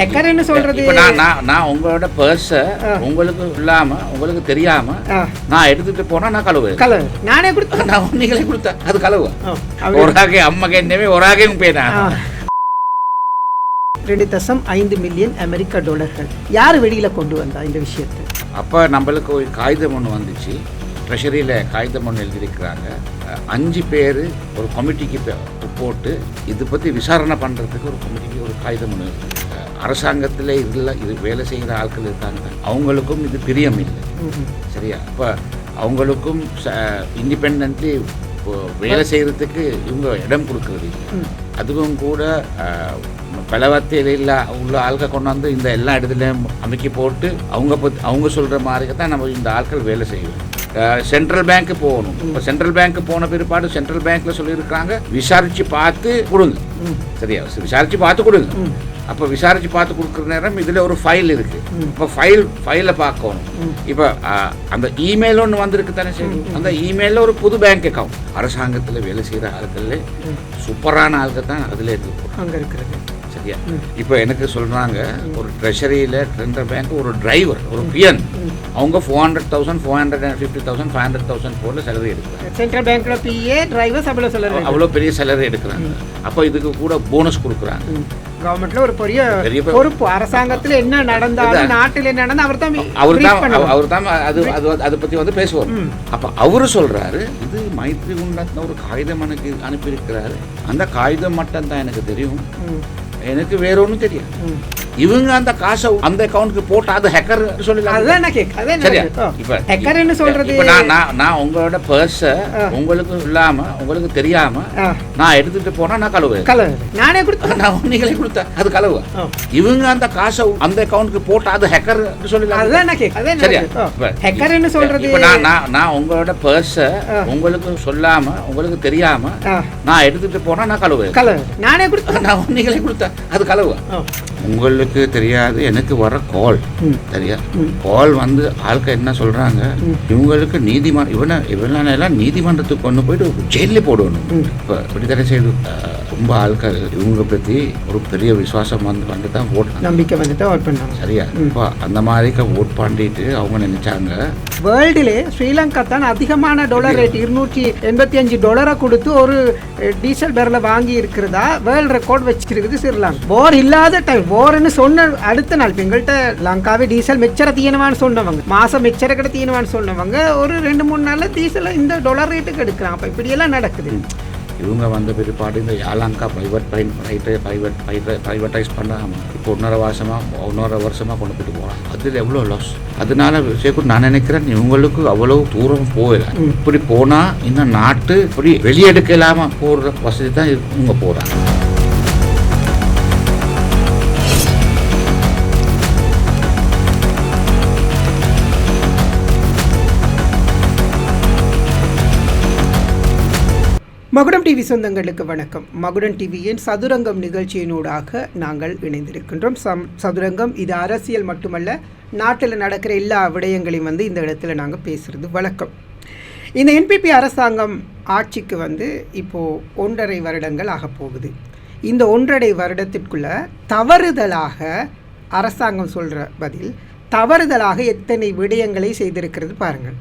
ஹேக்கர்னு சொல்றது இப்போ நான் உங்களோட பர்ஸை உங்களுக்கு இல்லாம உங்களுக்கு தெரியாம நான் எடுத்துட்டு போனா நான் கழுவு நானே கொடுத்தேன். நான் நீங்களே கொடுத்தேன் அது கழுவு ஒராகே அம்மகே என்னவே ஒராகே பேனா 2.5 மில்லியன் அமெரிக்க டாலர்கள் யார் வெளியில கொண்டு வந்தா இந்த விஷயத்தை? அப்போ நம்மளுக்கு ஒரு காகிதம் ஒன்று வந்துச்சு, ட்ரெஷரியில் காகிதம் ஒன்று எழுதியிருக்கிறாங்க. 5 பேர் ஒரு கமிட்டிக்கு போட்டு இது பற்றி விசாரணை பண்ணுறதுக்கு ஒரு கமிட்டிக்கு ஒரு காகிதம் ஒன்று இருக்குது. அரசாங்கத்தில் இதில் இது வேலை செய்கிற ஆட்கள் இருக்காங்க, அவங்களுக்கும் இது பிரியம் இல்லை. சரியா? அப்போ அவங்களுக்கும் இண்டிபெண்ட்லி வேலை செய்கிறதுக்கு இவங்க இடம் கொடுக்குறது இல்லை. அதுவும் கூட பலவத்தையில் இல்லை உள்ள ஆட்கள் கொண்டாந்து இந்த எல்லா இடத்துலையும் அமைக்கி போட்டு அவங்க சொல்கிற மாதிரி தான் நம்ம இந்த ஆட்கள் வேலை செய்வோம். சென்ட்ரல் பேங்க்கு போகணும். இப்போ சென்ட்ரல் பேங்க்கு போன பிற்பாடு சென்ட்ரல் பேங்க்கில் சொல்லியிருக்காங்க விசாரித்து பார்த்து கொடுங்க. சரியா? விசாரித்து பார்த்து கொடுங்க. அப்போ விசாரித்து பார்த்து கொடுக்குற நேரம் இதில் ஒரு ஃபைல் இருக்குது. இப்போ ஃபைலை பார்க்கணும். இப்போ அந்த இமெயில் ஒன்று வந்திருக்கு தானே செய்யும். அந்த இமெயிலில் ஒரு புது பேங்க் அக்கௌண்ட். அரசாங்கத்தில் வேலை செய்கிற ஆட்களில் சூப்பரான ஆட்கள் தான் அதில் இருக்கு அங்கே இருக்கிறது. சரியா? இப்போ எனக்கு சொல்கிறாங்க ஒரு ட்ரெஷரியில் சென்ட்ரல் பேங்க் ஒரு டிரைவர் ஒரு பிஎன் அவங்க 400,000 450,000 500,000 போல சேலரி எடுக்கிறாங்க. சென்ட்ரல் பேங்க்ல பிஏ டிரைவர்ஸ் அவ்வளோ பெரிய சேலரி எடுக்கிறாங்க. அப்போ இதுக்கு கூட போனஸ் கொடுக்குறாங்க. கவர்மெண்ட்ல ஒரு பெரிய பொறுப்பு. அரசாங்கத்தில் என்ன நடந்தாலும் நாட்டில் என்ன நடந்தால் அவர் தான் அதை பற்றி வந்து பேசுவார். அப்போ அவரு சொல்றாரு இது மைத்ரி உண்டான ஒரு காகிதம் எனக்கு அனுப்பியிருக்கிறாரு. அந்த காகிதம் மட்டும் தான் எனக்கு தெரியும், எனக்கு வேற ஒன்றும் தெரியாது. இவங்க அந்த காசை அந்த அக்கௌண்ட்க்கு போட்டு அது ஹேக்கர் சொல்லலாம். இப்போ ஹேக்கர்னு சொல்றது நான் உங்களோட பர்ஸை உங்களுக்கு இல்லாம உங்களுக்கு தெரியாம நான் எடுத்துட்டு போனா நான் கழுவு நானே கொடுத்தேன். நான் நீங்களே கொடுத்தேன் அது கழுவு. இவங்க அந்த காசை அந்த அக்கௌண்ட்க்கு போட்டு அது ஹேக்கர் சொல்லலாம். சரியா? ஹேக்கர்னு சொல்றது இப்போ நான் உங்களோட பர்ஸை உங்களுக்கு சொல்லாம உங்களுக்கு தெரியாம நான் எடுத்துட்டு போனா நான் கழுவு நானே கொடுத்தேன். நான் நீங்களே கொடுத்தேன் அது கழுவு. உங்களுக்கு தெரியாது, எனக்கு வர கால். சரியா? கால் வந்து ஆட்கள் என்ன சொல்றாங்க, இவங்களுக்கு இவனெல்லாம் நீதிமன்றத்துக்கு கொண்டு போயிட்டு ஜெயிலே போடணும். இப்போ இப்படித்தானே செய்து ரொம்ப ஆட்கள் இவங்க பற்றி ஒரு பெரிய விசுவாசம் வந்து தான் ஓட் நம்பிக்கை வந்து தான் ஓட் பண்ணாங்க. சரியா? இப்போ அந்த மாதிரி ஓட் பண்ணிட்டு அவங்க நினைச்சாங்க வேர்ல்டிலே ஸ்ரீலங்கா தான் அதிகமான டாலர் ரேட் $285 கொடுத்து ஒரு டீசல் பேரலை வாங்கி இருக்கிறதா வேர்ல்டு ரெக்கார்ட் வச்சிருக்குது ஸ்ரீலங்கா. போர் இல்லாத டைம் போர்னு சொன்ன அடுத்த நாள் எங்கள்கிட்ட லங்காவே டீசல் மெச்சரை தீயனவான்னு சொன்னவங்க, மாசம் மெச்சரை கிட்ட தீயனவான்னு சொன்னவங்க ஒரு 2-3 நாள்ல டீசல் இந்த டாலர் ரேட்டுக்கு எடுக்கிறாங்க. அப்போ இப்படியெல்லாம் நடக்குது. இவங்க வந்த பிற்பாடு இந்த யாலங்கா ப்ரைவேட்டைஸ் பண்ணாமல் இப்போ 1.5 வருஷமாக கொண்டு போயிட்டு போகலாம். அதில் எவ்வளோ லாஸ். அதனால விஷயம் நான் நினைக்கிறேன் இவங்களுக்கு அவ்வளோ தூரம் போயிடலாம். இப்படி போனால் இந்த நாட்டு இப்படி வெளியெடுக்க இல்லாமல் போடுற வசதி தான் இவங்க போகிறாங்க. மகுடம் டிவி சொந்தங்களுக்கு வணக்கம். மகுடம் டிவியின் சதுரங்கம் நிகழ்ச்சியினூடாக நாங்கள் இணைந்திருக்கின்றோம். சதுரங்கம் இது அரசியல் மட்டுமல்ல, நாட்டில் நடக்கிற எல்லா விடயங்களையும் வந்து இந்த இடத்துல நாங்கள் பேசுகிறது வழக்கம். இந்த என்பிபி அரசாங்கம் ஆட்சிக்கு வந்து இப்போது 1.5 வருடங்கள் ஆகப்போகுது. இந்த 1.5 வருடத்திற்குள்ள தவறுதலாக அரசாங்கம் சொல்கிற பதில் தவறுதலாக எத்தனை விடயங்களை செய்திருக்கிறது பாருங்கள்.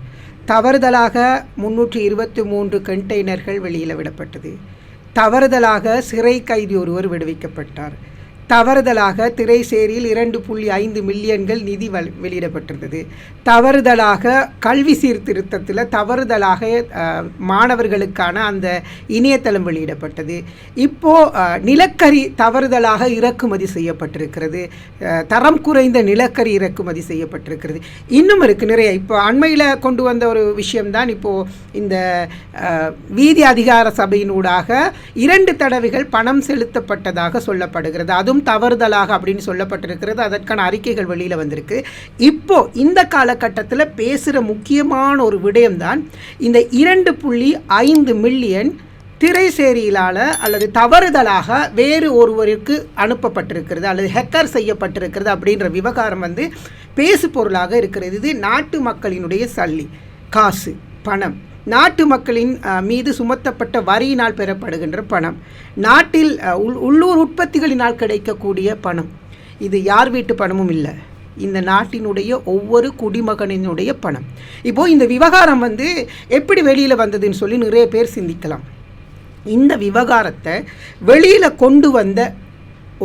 தவறுதலாக 323 கண்டெய்னர்கள் வெளியில் விடப்பட்டது. தவறுதலாக சிறை கைதி ஒருவர் விடுவிக்கப்பட்டார். தவறுதலாக திரைசேரியில் 2.5 மில்லியன்கள் நிதி வெளியிடப்பட்டிருந்தது. தவறுதலாக கல்வி சீர்திருத்தத்தில் தவறுதலாக மாணவர்களுக்கான அந்த இணையதளம் வெளியிடப்பட்டது. இப்போது நிலக்கரி தவறுதலாக இறக்குமதி செய்யப்பட்டிருக்கிறது. தரம் குறைந்த நிலக்கரி இறக்குமதி செய்யப்பட்டிருக்கிறது. இன்னும் இருக்குது நிறைய. இப்போ அண்மையில் கொண்டு வந்த ஒரு விஷயம்தான் இப்போது இந்த வீதி அதிகார சபையினூடாக 2 தடவைகள் பணம் செலுத்தப்பட்டதாக சொல்லப்படுகிறது. அதுவும் தவறுதலாக அப்படின்னு சொல்லப்பட்டிருக்கிறது. அதற்கான அறிக்கைகள் வெளியில் வந்திருக்கு. இப்போ இந்த காலகட்டத்தில் பேசுகிற முக்கியமான ஒரு விடயம்தான் இந்த 2.5 மில்லியன் திரைசேரியிலால் அல்லது தவறுதலாக வேறு ஒருவருக்கு அனுப்பப்பட்டிருக்கிறது அல்லது ஹேக்கர் செய்யப்பட்டிருக்கிறது அப்படின்ற விவகாரம் வந்து பேசு பொருளாக இருக்கிறது. இது நாட்டு மக்களினுடைய சல்லி, காசு, பணம், நாட்டு மக்களின் மீது சுமத்தப்பட்ட வரியினால் பெறப்படுகின்ற பணம், நாட்டில் உள்ளூர் உற்பத்திகளினால் கிடைக்கக்கூடிய பணம், இது யார் வீட்டு பணமும் இல்லை, இந்த நாட்டினுடைய ஒவ்வொரு குடிமகனினுடைய பணம். இப்போது இந்த விவகாரம் வந்து எப்படி வெளியில் வந்ததுன்னு சொல்லி நிறைய பேர் சிந்திக்கலாம். இந்த விவகாரத்தை வெளியில் கொண்டு வந்த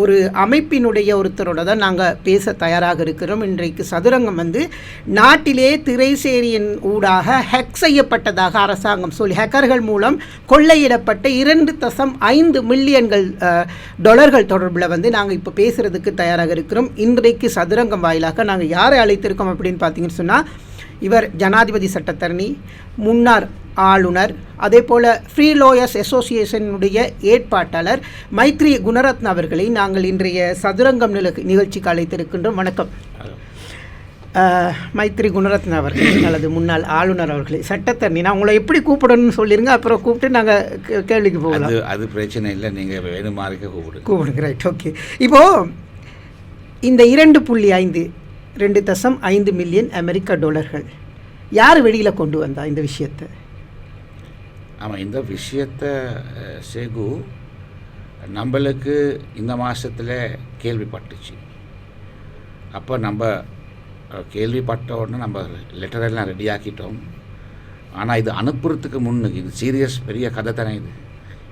ஒரு அமைப்பினுடைய ஒருத்தரோட தான் நாங்கள் பேச தயாராக இருக்கிறோம். இன்றைக்கு சதுரங்கம் வந்து நாட்டிலே திரைசேரியின் ஊடாக ஹேக் செய்யப்பட்டதாக அரசாங்கம் சொல்லி ஹேக்கர்கள் மூலம் கொள்ளையிடப்பட்ட 2.5 மில்லியன் டாலர்கள் தொடர்பில் வந்து நாங்கள் இப்போ பேசுகிறதுக்கு தயாராக இருக்கிறோம். இன்றைக்கு சதுரங்கம் வாயிலாக நாங்கள் யாரை அழைத்திருக்கோம் அப்படின்னு பார்த்தீங்கன்னு சொன்னால், இவர் ஜனாதிபதி சட்டத்தரணி, முன்னாள் ஆளுநர், அதே போல் ஃப்ரீ லோயர்ஸ் அசோசியேஷனுடைய ஏற்பாட்டாளர் மைத்ரி குணரத்ன அவர்களை நாங்கள் இன்றைய சதுரங்கம் நிகழ்ச்சிக்கு அழைத்திருக்கின்றோம். வணக்கம் மைத்ரி குணரத்ன அவர்கள் அல்லது முன்னாள் ஆளுநர் அவர்களே. சட்டத்தரணி, நான் உங்களை எப்படி கூப்பிடணும்னு சொல்லிடுங்க, அப்புறம் கூப்பிட்டு நாங்கள் கேள்விக்கு போகலாம். அது பிரச்சனை இல்லை, நீங்கள் வேணுமாறிக்க கூப்பிடுங்க. Right, okay. இப்போது இந்த 2.5 மில்லியன் அமெரிக்க டாலர்கள் யார் வெளியில் கொண்டு வந்தா இந்த விஷயத்தை? ஆமாம், இந்த விஷயத்தை சேகு நம்மளுக்கு இந்த மாதத்தில் கேள்விப்பட்டுச்சு. அப்போ நம்ம கேள்விப்பட்ட உடனே நம்ம லெட்டரெல்லாம் ரெடி ஆக்கிட்டோம். ஆனால் இது அனுப்புறதுக்கு முன்னுக்கு, இது சீரியஸ் பெரிய கதை தானே,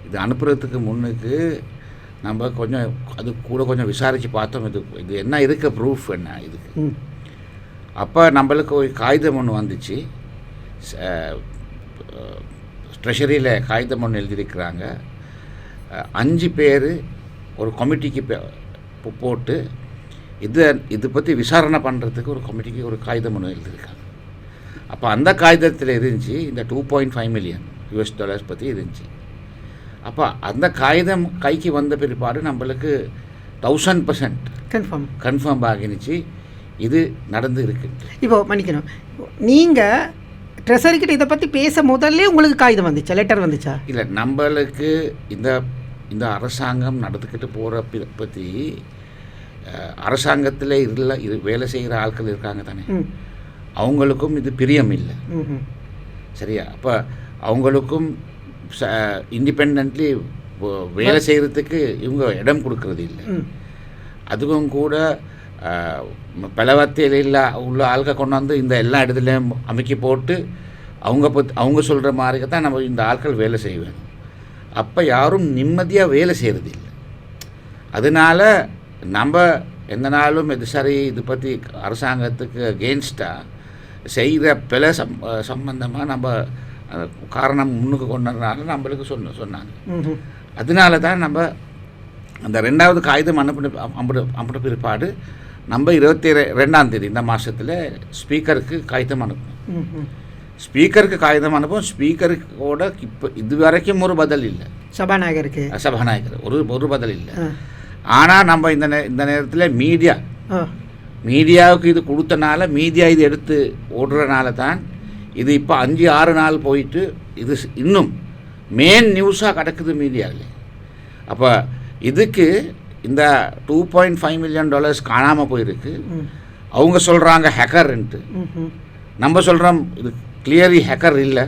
இது அனுப்புறதுக்கு முன்னுக்கு நம்ம கொஞ்சம் அது கூட கொஞ்சம் விசாரித்து பார்த்தோம். இது என்ன இருக்க ப்ரூஃப் என்ன இதுக்கு. அப்போ நம்மளுக்கு ஒரு காகிதம் ஒன்று வந்துச்சு. ட்ரெஷரியில் காகிதம் ஒன்று எழுதியிருக்கிறாங்க. 5 பேர் ஒரு கமிட்டிக்கு போட்டு இது பற்றி விசாரணை பண்ணுறதுக்கு ஒரு கமிட்டிக்கு ஒரு காகிதம் ஒன்று எழுதியிருக்காங்க. அப்போ அந்த காகிதத்தில் இருந்துச்சு இந்த 2.5 மில்லியன் US டாலர்ஸ் பற்றி இருந்துச்சு. அப்போ அந்த காகிதம் கைக்கு வந்த பிற்பாடு நம்மளுக்கு 1000% கன்ஃபார்ம் ஆகினுச்சு இது நடந்து இருக்கு. இப்போ மன்னிக்கணும், நீங்கள் ட்ரெஸரிக்கிட்ட இதை பற்றி பேச முதல்ல உங்களுக்கு காகிதம் வந்துச்சா, லெட்டர் வந்துச்சா? இல்லை, நம்மளுக்கு இந்த அரசாங்கம் நடந்துக்கிட்டு போகிற பற்றி அரசாங்கத்தில் வேலை செய்கிற ஆட்கள் இருக்காங்க தானே, அவங்களுக்கும் இது பிரியம் இல்லை. சரியா? அப்போ அவங்களுக்கும் இண்டிபெண்ட்லி வேலை செய்கிறதுக்கு இவங்க இடம் கொடுக்கறது இல்லை. அதுவும் கூட பலவத்தையில் உள்ள ஆட்கள் கொண்டாந்து இந்த எல்லா இடத்துலையும் அமைக்கி போட்டு அவங்க சொல்கிற மாதிரி தான் நம்ம இந்த ஆட்கள் வேலை செய்வேன். அப்போ யாரும் நிம்மதியாக வேலை செய்கிறதில்லை. அதனால் நம்ம எந்த நாளும் இது பற்றி அரசாங்கத்துக்கு அகெயின்ஸ்டாக செய்கிற பிழை சம்பந்தமாக நம்ம காரணம் முன்னுக்கு கொண்டதுனால நம்மளுக்கு சொன்னாங்க. அதனால தான் நம்ம அந்த 2வது காகிதம் அனுப்பின பிற்பாடு நம்ம 22ஆம் தேதி இந்த மாதத்தில் ஸ்பீக்கருக்கு காகிதம் அனுப்பணும். ஸ்பீக்கருக்கு காகிதம் அனுப்பும். ஸ்பீக்கருக்கோட இப்போ இது வரைக்கும் ஒரு பதில் இல்லை. சபாநாயகர் ஒரு பதில் இல்லை. ஆனால் நம்ம இந்த நேரத்தில் மீடியாவுக்கு இது கொடுத்தனால, மீடியா இது எடுத்து ஓடுறதுனால தான் இது இப்போ 5-6 நாள் போயிட்டு இது இன்னும் மெயின் நியூஸாக கிடக்குது மீடியாவில். அப்போ இதுக்கு இந்த 2.5 மில்லியன் டாலர்ஸ் காணாமல் போயிருக்கு. அவங்க சொல்கிறாங்க ஹேக்கர்ன்ட்டு. நம்ம சொல்கிறோம் இது கிளியர்லி ஹேக்கர் இல்லை,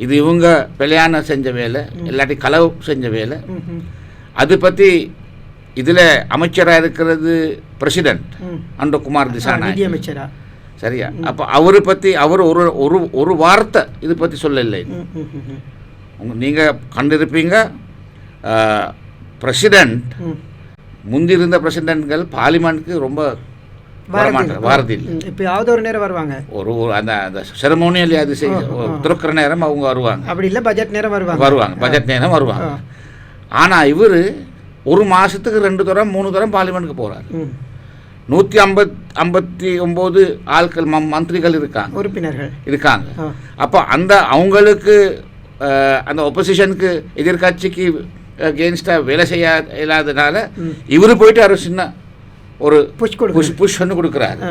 இது இவங்க பிழையான செஞ்ச வேலை, இல்லாட்டி களவு செஞ்ச வேலை. அது பற்றி இதில் அமைச்சராக இருக்கிறது பிரசிடென்ட் அன்புகுமார் திசாநாயக். சரியா? அப்போ அவரை பற்றி அவர் ஒரு வார்த்தை இது பற்றி சொல்லலை. நீங்கள் கண்டிருப்பீங்க, பிரசிடென்ட் முந்திருந்த பிரசிடென்ட்கள் பார்லிமெண்ட்டுக்கு ரொம்ப வாரதில்லை. எப்பயாவது ஒரு நேரம் வருவாங்க, அந்த செரமோனியல் அது திறக்கிற நேரம் அவங்க வருவாங்க. அப்படி இல்லை பட்ஜெட் நேரம் பட்ஜெட் நேரம் வருவாங்க. ஆனால் இவர் ஒரு மாதத்துக்கு 2 தரம் 3 தரம் பார்லிமெண்ட்டுக்கு போகிறார். 159 ஆட்கள் மந்திரிகள் இருக்காங்க, உறுப்பினர்கள் இருக்காங்க. அப்போ அவங்களுக்கு அந்த ஒப்போசிஷனுக்கு எதிர்கட்சிக்கு அகெயின்ஸ்டாக வேலை செய்ய இல்லாதனால இவர் போயிட்டு அவர் சின்ன ஒரு புஷ் ஒன்று கொடுக்குறாரு.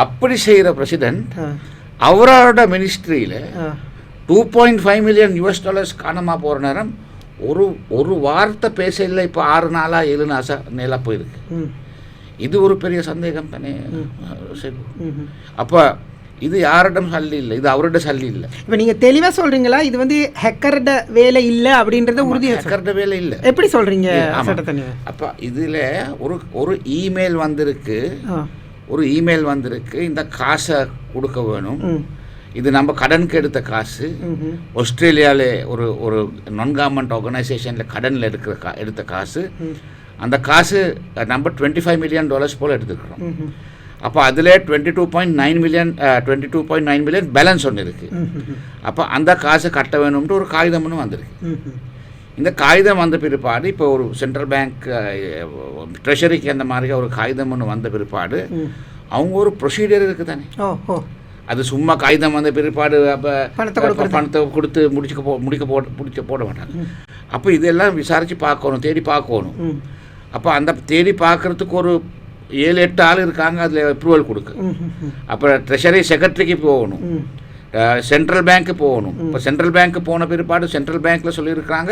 அப்படி செய்கிற பிரசிடென்ட் அவரோட மினிஸ்ட்ரியில் 2.5 மில்லியன் US டாலர்ஸ் காணாமல் போகிற நேரம் ஒரு வார்த்தை பேச இல்லை. இப்போ 6 நாளா 7 நாளாக போயிருக்கு. இது ஒரு பெரிய சந்தேகம் தானே. அப்போ இது யாரிடம் சல்லி இல்லை, இது அவரோட சல்லி இல்லை. இப்போ நீங்கள் தெளிவாக சொல்கிறீங்களா இது வந்து ஹேக்கரோட வேலை இல்லை அப்படின்றத உறுதியாக? ஹேக்கரோட வேலை இல்லை. எப்படி சொல்கிறீங்க சட்டத்தண்ணி? அப்போ இதில் ஒரு இமெயில் வந்திருக்கு, இந்த காசை கொடுக்க வேணும். இது நம்ம கடனுக்கு எடுத்த காசு. ஆஸ்திரேலியாவில் ஒரு நான் கவர்மெண்ட் ஆர்கனைசேஷனில் கடனில் எடுத்த காசு. அந்த காசு நம்ம $25 மில்லியன் போல் எடுத்துக்கிறோம். அப்போ அதில் 22.9 மில்லியன் பேலன்ஸ் ஒன்று இருக்குது. அப்போ அந்த காசை கட்ட வேணும்ட்டு ஒரு காகிதம் ஒன்று வந்திருக்கு. இந்த காகிதம் வந்த பிற்பாடு இப்போ ஒரு சென்ட்ரல் பேங்க் ட்ரெஷரிக்கு அந்த மாதிரி ஒரு காகிதம் ஒன்று வந்த பிற்பாடு அவங்க ஒரு ப்ரொசீஜர் இருக்குது தானே. அது சும்மா காகிதம் வந்த பிற்பாடு அப்போ பணத்தை கொடுத்து முடிக்க போட மாட்டாங்க. அப்போ இதெல்லாம் விசாரித்து பார்க்கணும், தேடி பார்க்கணும். அப்போ அந்த தேடி பார்க்குறதுக்கு ஒரு 7-8 ஆள் இருக்காங்க, அதில் அப்ரூவல் கொடுக்கு. அப்புறம் ட்ரெஷரி செக்ரட்டரிக்கு போகணும், சென்ட்ரல் பேங்க்கு போகணும். இப்போ சென்ட்ரல் பேங்க்கு போன பிற்பாடு சென்ட்ரல் பேங்க்கில் சொல்லியிருக்கிறாங்க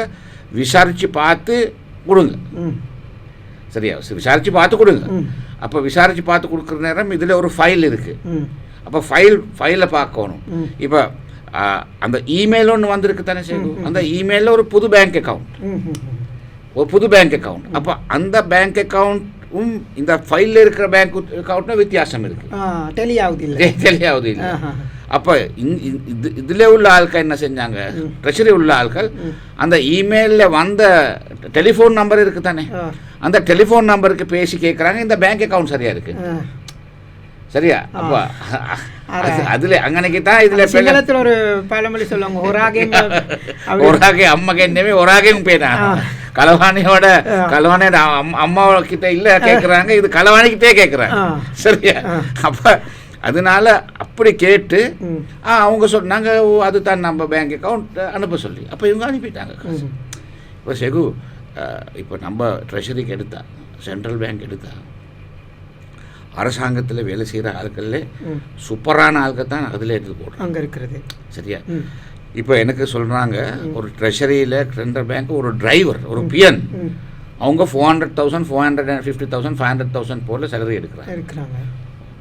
விசாரித்து பார்த்து கொடுங்க. சரியா, விசாரித்து பார்த்து கொடுங்க. அப்போ விசாரித்து பார்த்து கொடுக்குற நேரம் இதில் ஒரு ஃபைல் இருக்குது. அப்போ ஃபைலை பார்க்கணும். இப்போ அந்த இமெயில் ஒன்று வந்திருக்கு தானே செய்யும். அந்த இமெயிலில் ஒரு புது பேங்க் அக்கௌண்ட், அப்போ அந்த பேங்க் அக்கௌண்ட்டும் இந்த ஃபைலில் இருக்கிற பேங்க் அக்கௌண்ட்டும் வித்தியாசம் இருக்குது, தெளியாவது இல்லை. அப்போ இதில் உள்ள ஆட்கள் என்ன செஞ்சாங்க, ட்ரெஷரி உள்ள ஆட்கள் அந்த இமெயிலில் வந்த டெலிஃபோன் நம்பர் இருக்குது தானே, அந்த டெலிஃபோன் நம்பருக்கு பேசி கேட்குறாங்க இந்த பேங்க் அக்கௌண்ட் சரியாக இருக்குது. சரியா, அப்போ அதில் அங்கனைக்கு தான் இதில் ஒரு பழமொழி சொல்லுவாங்க, ஒராகே அம்மாக்கு என்னமே ஒராகையும் போயிட்டாங்க. கலவாணியோட அம்மா கிட்ட இல்லை கேட்குறாங்க, இது கலவாணிக்கிட்டே கேட்குறாங்க. சரியா, அப்போ அதனால அப்படி கேட்டு அவங்க சொன்னாங்க அதுதான் நம்ம பேங்க் அக்கௌண்ட் அனுப்ப சொல்லி. அப்போ இவங்க அனுப்பிட்டாங்க காசு. இப்போ செகு இப்போ நம்ம ட்ரெஷரிக்கு எடுத்தா, சென்ட்ரல் பேங்க் எடுத்தா, அரசாங்கத்தில் வேலை செய்கிற ஆட்களில் சூப்பரான ஆட்கள் தான் அதில் எடுத்து போடுறோம் அங்கே இருக்கிறது. சரியா, இப்போ எனக்கு சொல்கிறாங்க ஒரு ட்ரெஷரியில் சென்ட்ரல் பேங்க் ஒரு டிரைவர், ஒரு பிஎன், அவங்க 400,000 450,000 500,000 போல சேலரி எடுக்கிறாங்க.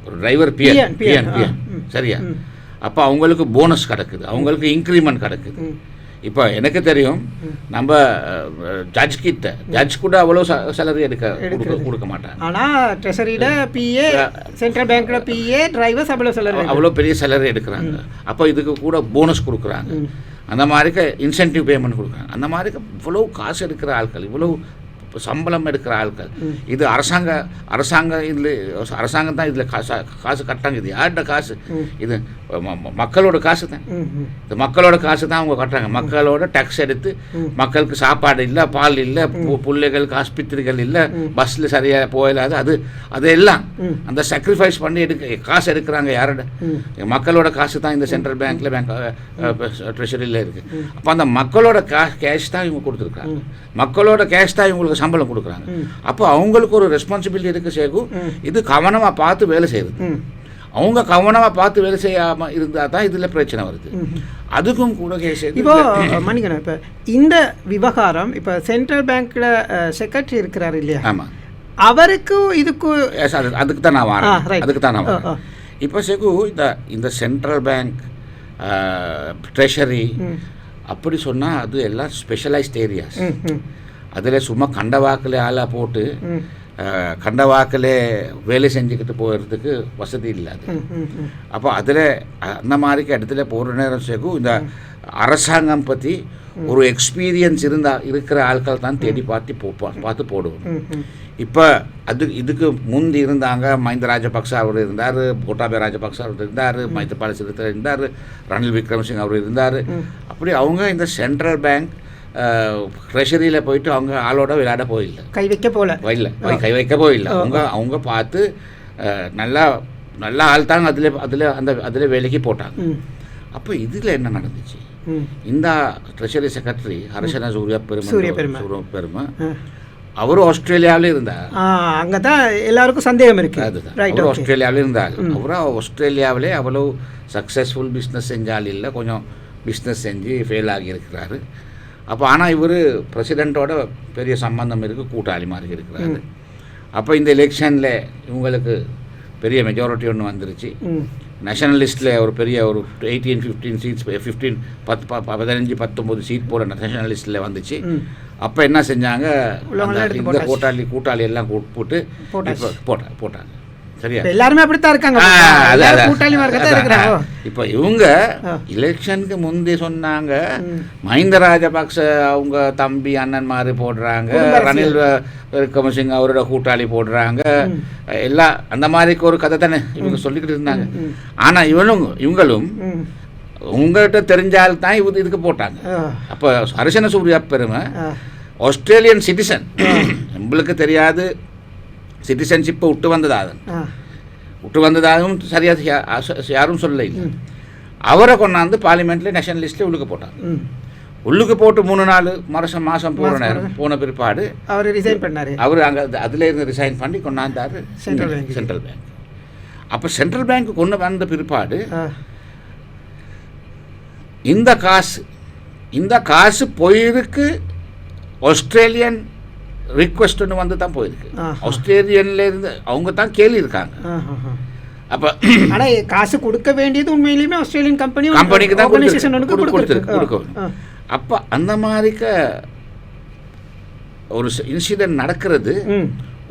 ஒரு டிரைவர் பிஎன். சரியா, அப்போ அவங்களுக்கு போனஸ் கிடக்குது, அவங்களுக்கு இன்க்ரிமெண்ட் கிடக்குது. இப்போ எனக்கு தெரியும் நம்ம ஜட்ஜ் கூட அவ்வளோ சேலரி கொடுக்க மாட்டாங்க. ஆனால் ட்ரெஷரியில் பிஏ, சென்ட்ரல் பேங்க்கில் பிஏ, டிரைவர்ஸ் அவ்வளோ பெரிய சேலரி எடுக்கிறாங்க. அப்போ இதுக்கு கூட போனஸ் கொடுக்குறாங்க, அந்த மாதிரிக்கு இன்சென்டிவ் பேமெண்ட் கொடுக்குறாங்க. அந்த மாதிரிக்கு இவ்வளோ காசு எடுக்கிற ஆட்கள், இவ்வளோ சம்பளம் எடுக்கிற ஆட்கள், இது அரசாங்கம் தான் இதில் காசு கட்டாங்க. இது யார்கிட்ட காசு, இது மக்களோட காசு தான். இந்த மக்களோட காசு தான் அவங்க கட்டுறாங்க. மக்களோட டேக்ஸ் எடுத்து மக்களுக்கு சாப்பாடு இல்லை, பால் இல்லை, பிள்ளைகளுக்கு ஆஸ்பத்திரிகள் இல்லை, பஸ்ஸில் சரியாக போயிடாது, அதெல்லாம் அந்த சாக்ரிஃபைஸ் பண்ணி காசு எடுக்கிறாங்க. யாரோட மக்களோட காசு தான் இந்த சென்ட்ரல் பேங்க்கில் ட்ரெஷரியில் இருக்குது. அப்போ அந்த மக்களோட கேஷ் தான் இவங்க கொடுத்துருக்காங்க, மக்களோட கேஷ் தான் இவங்களுக்கு சம்பளம் கொடுக்குறாங்க. அப்போ அவங்களுக்கு ஒரு ரெஸ்பான்சிபிலிட்டி இருக்குது சேகு. இது கவனமாக பார்த்து வேலை செய்யுது. அவங்க கவனமாக பார்த்து வேலை செய்யாமல் இருந்தால் தான் இதில் பிரச்சனை வருது. அதுக்கும் கூட கேஸ். இப்போ மணிகண்டன், இப்போ இந்த விவகாரம் இப்போ சென்ட்ரல் பேங்க்கில் செக்ரட்டரி இருக்கிறார் இல்லையா, ஆமாம், அவருக்கு இதுக்கு அதுக்கு தான் நான் வரேன். இப்போ சேகு இந்த சென்ட்ரல் பேங்க் ட்ரெஷரி அப்படி சொன்னால் அது எல்லாம் ஸ்பெஷலைஸ்ட் ஏரியாஸ். அதில் சும்மா கண்டவாக்கில் ஆளாக போட்டு கண்டவாக்கில் வேலை செஞ்சுக்கிட்டு போகிறதுக்கு வசதி இல்லாது. அப்போ அதில் அந்த மாதிரிக்கு இடத்துல போகிற நேரம் சேகு இந்த அரசாங்கம் பற்றி ஒரு எக்ஸ்பீரியன்ஸ் இருக்கிற ஆட்கள் தான் தேடி பார்த்து போடுவோம். இப்போ இதுக்கு முந்தி இருந்தாங்க மஹிந்த ராஜபக்ச அவர் இருந்தார், கோட்டாபய ராஜபக்ச அவர் இருந்தார், மைத்ரிபால சிறிசேன இருந்தார், ரணில் விக்ரமசிங்க அவர் இருந்தார். அப்படி அவங்க இந்த சென்ட்ரல் பேங்க் ட்ரெஷரியில் போயிட்டு அவங்க ஆளோட விளையாட போயில்லை, கை வைக்க போயில்லை. அவங்க பார்த்து நல்லா ஆள் தாங்க அதில் வேலைக்கு போட்டாங்க. அப்போ இதில் என்ன நடந்துச்சு, இந்த ட்ரெஷரி செக்ரட்டரி ஹர்ஷன சூரிய பெருமை அவரும் ஆஸ்திரேலியாவிலே இருந்தார். அங்கே தான் எல்லாருக்கும் சந்தேகம் இருக்குது. அதுதான், அவர் ஆஸ்திரேலியாவிலே இருந்தார். அவரும் ஆஸ்திரேலியாவிலே அவ்வளோ சக்ஸஸ்ஃபுல் பிஸ்னஸ் செஞ்சால் இல்லை, கொஞ்சம் பிஸ்னஸ் செஞ்சு ஃபெயில் ஆகியிருக்கிறாரு. அப்போ ஆனால் இவர் பிரசிடெண்ட்டோட பெரிய சம்பந்தம் இருக்குது, கூட்டாளி மாதிரி இருக்கிறாரு. அப்போ இந்த எலெக்ஷனில் இவங்களுக்கு பெரிய மெஜாரிட்டி ஒன்று வந்துருச்சு. நேஷனலிஸ்டில் ஒரு பெரிய ஒரு 15 சீட்ஸ் 15-19 சீட் போல நேஷனலிஸ்டில் வந்துச்சு. அப்போ என்ன செஞ்சாங்க, இந்த கூட்டாளி எல்லாம் போட்டு போட்டாங்க. சரியா, எல்லாருமே அப்படித்தான் இருக்காங்க. இப்போ இவங்க எலெக்ஷனுக்கு முந்தைய சொன்னாங்க மஹிந்த ராஜபக்ச அவங்க தம்பி அண்ணன் மாதிரி போடுறாங்க, ரணில் விக்ரமசிங்க அவரோட கூட்டாளி போடுறாங்க, எல்லாம் அந்த மாதிரி ஒரு கதை தானே இவங்க சொல்லிக்கிட்டு இருந்தாங்க. ஆனால் இவங்களும் உங்கள்கிட்ட தெரிஞ்சால் தான் இதுக்கு போட்டாங்க. அப்போ ஹரிசன சூர்யா பெருமை ஆஸ்திரேலியன் சிட்டிசன், நம்மளுக்கு தெரியாது சிட்டிசன்ஷிப்பை விட்டு வந்ததாகவும் சரியாக யாரும் சொல்ல இல்லை. அவரை கொண்டாந்து பார்லிமெண்ட்டில் நேஷனல் லிஸ்ட்டில் உள்ளுக்கு போட்டாங்க. உள்ளுக்கு போட்டு 3-4 மாதம் போன பிற்பாடு அவர் ரிசைன் பண்ணார். அவர் அங்கே அதில் இருந்து ரிசைன் பண்ணி கொண்டாந்தார் சென்ட்ரல் பேங்க். அப்போ சென்ட்ரல் பேங்க் கொண்டு வந்த பிற்பாடு இந்த காசு போயிருக்கு ஆஸ்திரேலியன் ரிக்வெஸ்ட்னு வந்து தான் போயிருக்கு. ஆஸ்திரேலியன்ல இருந்து அவங்க தான் கேள்வி இருக்காங்க. அப்போ ஆனால் காசு கொடுக்க வேண்டியது உண்மையிலுமே ஆஸ்திரேலியன் கம்பெனிக்கு தான் கொடுக்கணும். அப்போ அந்த மாதிரிக்க ஒரு இன்சிடென்ட் நடக்கிறது,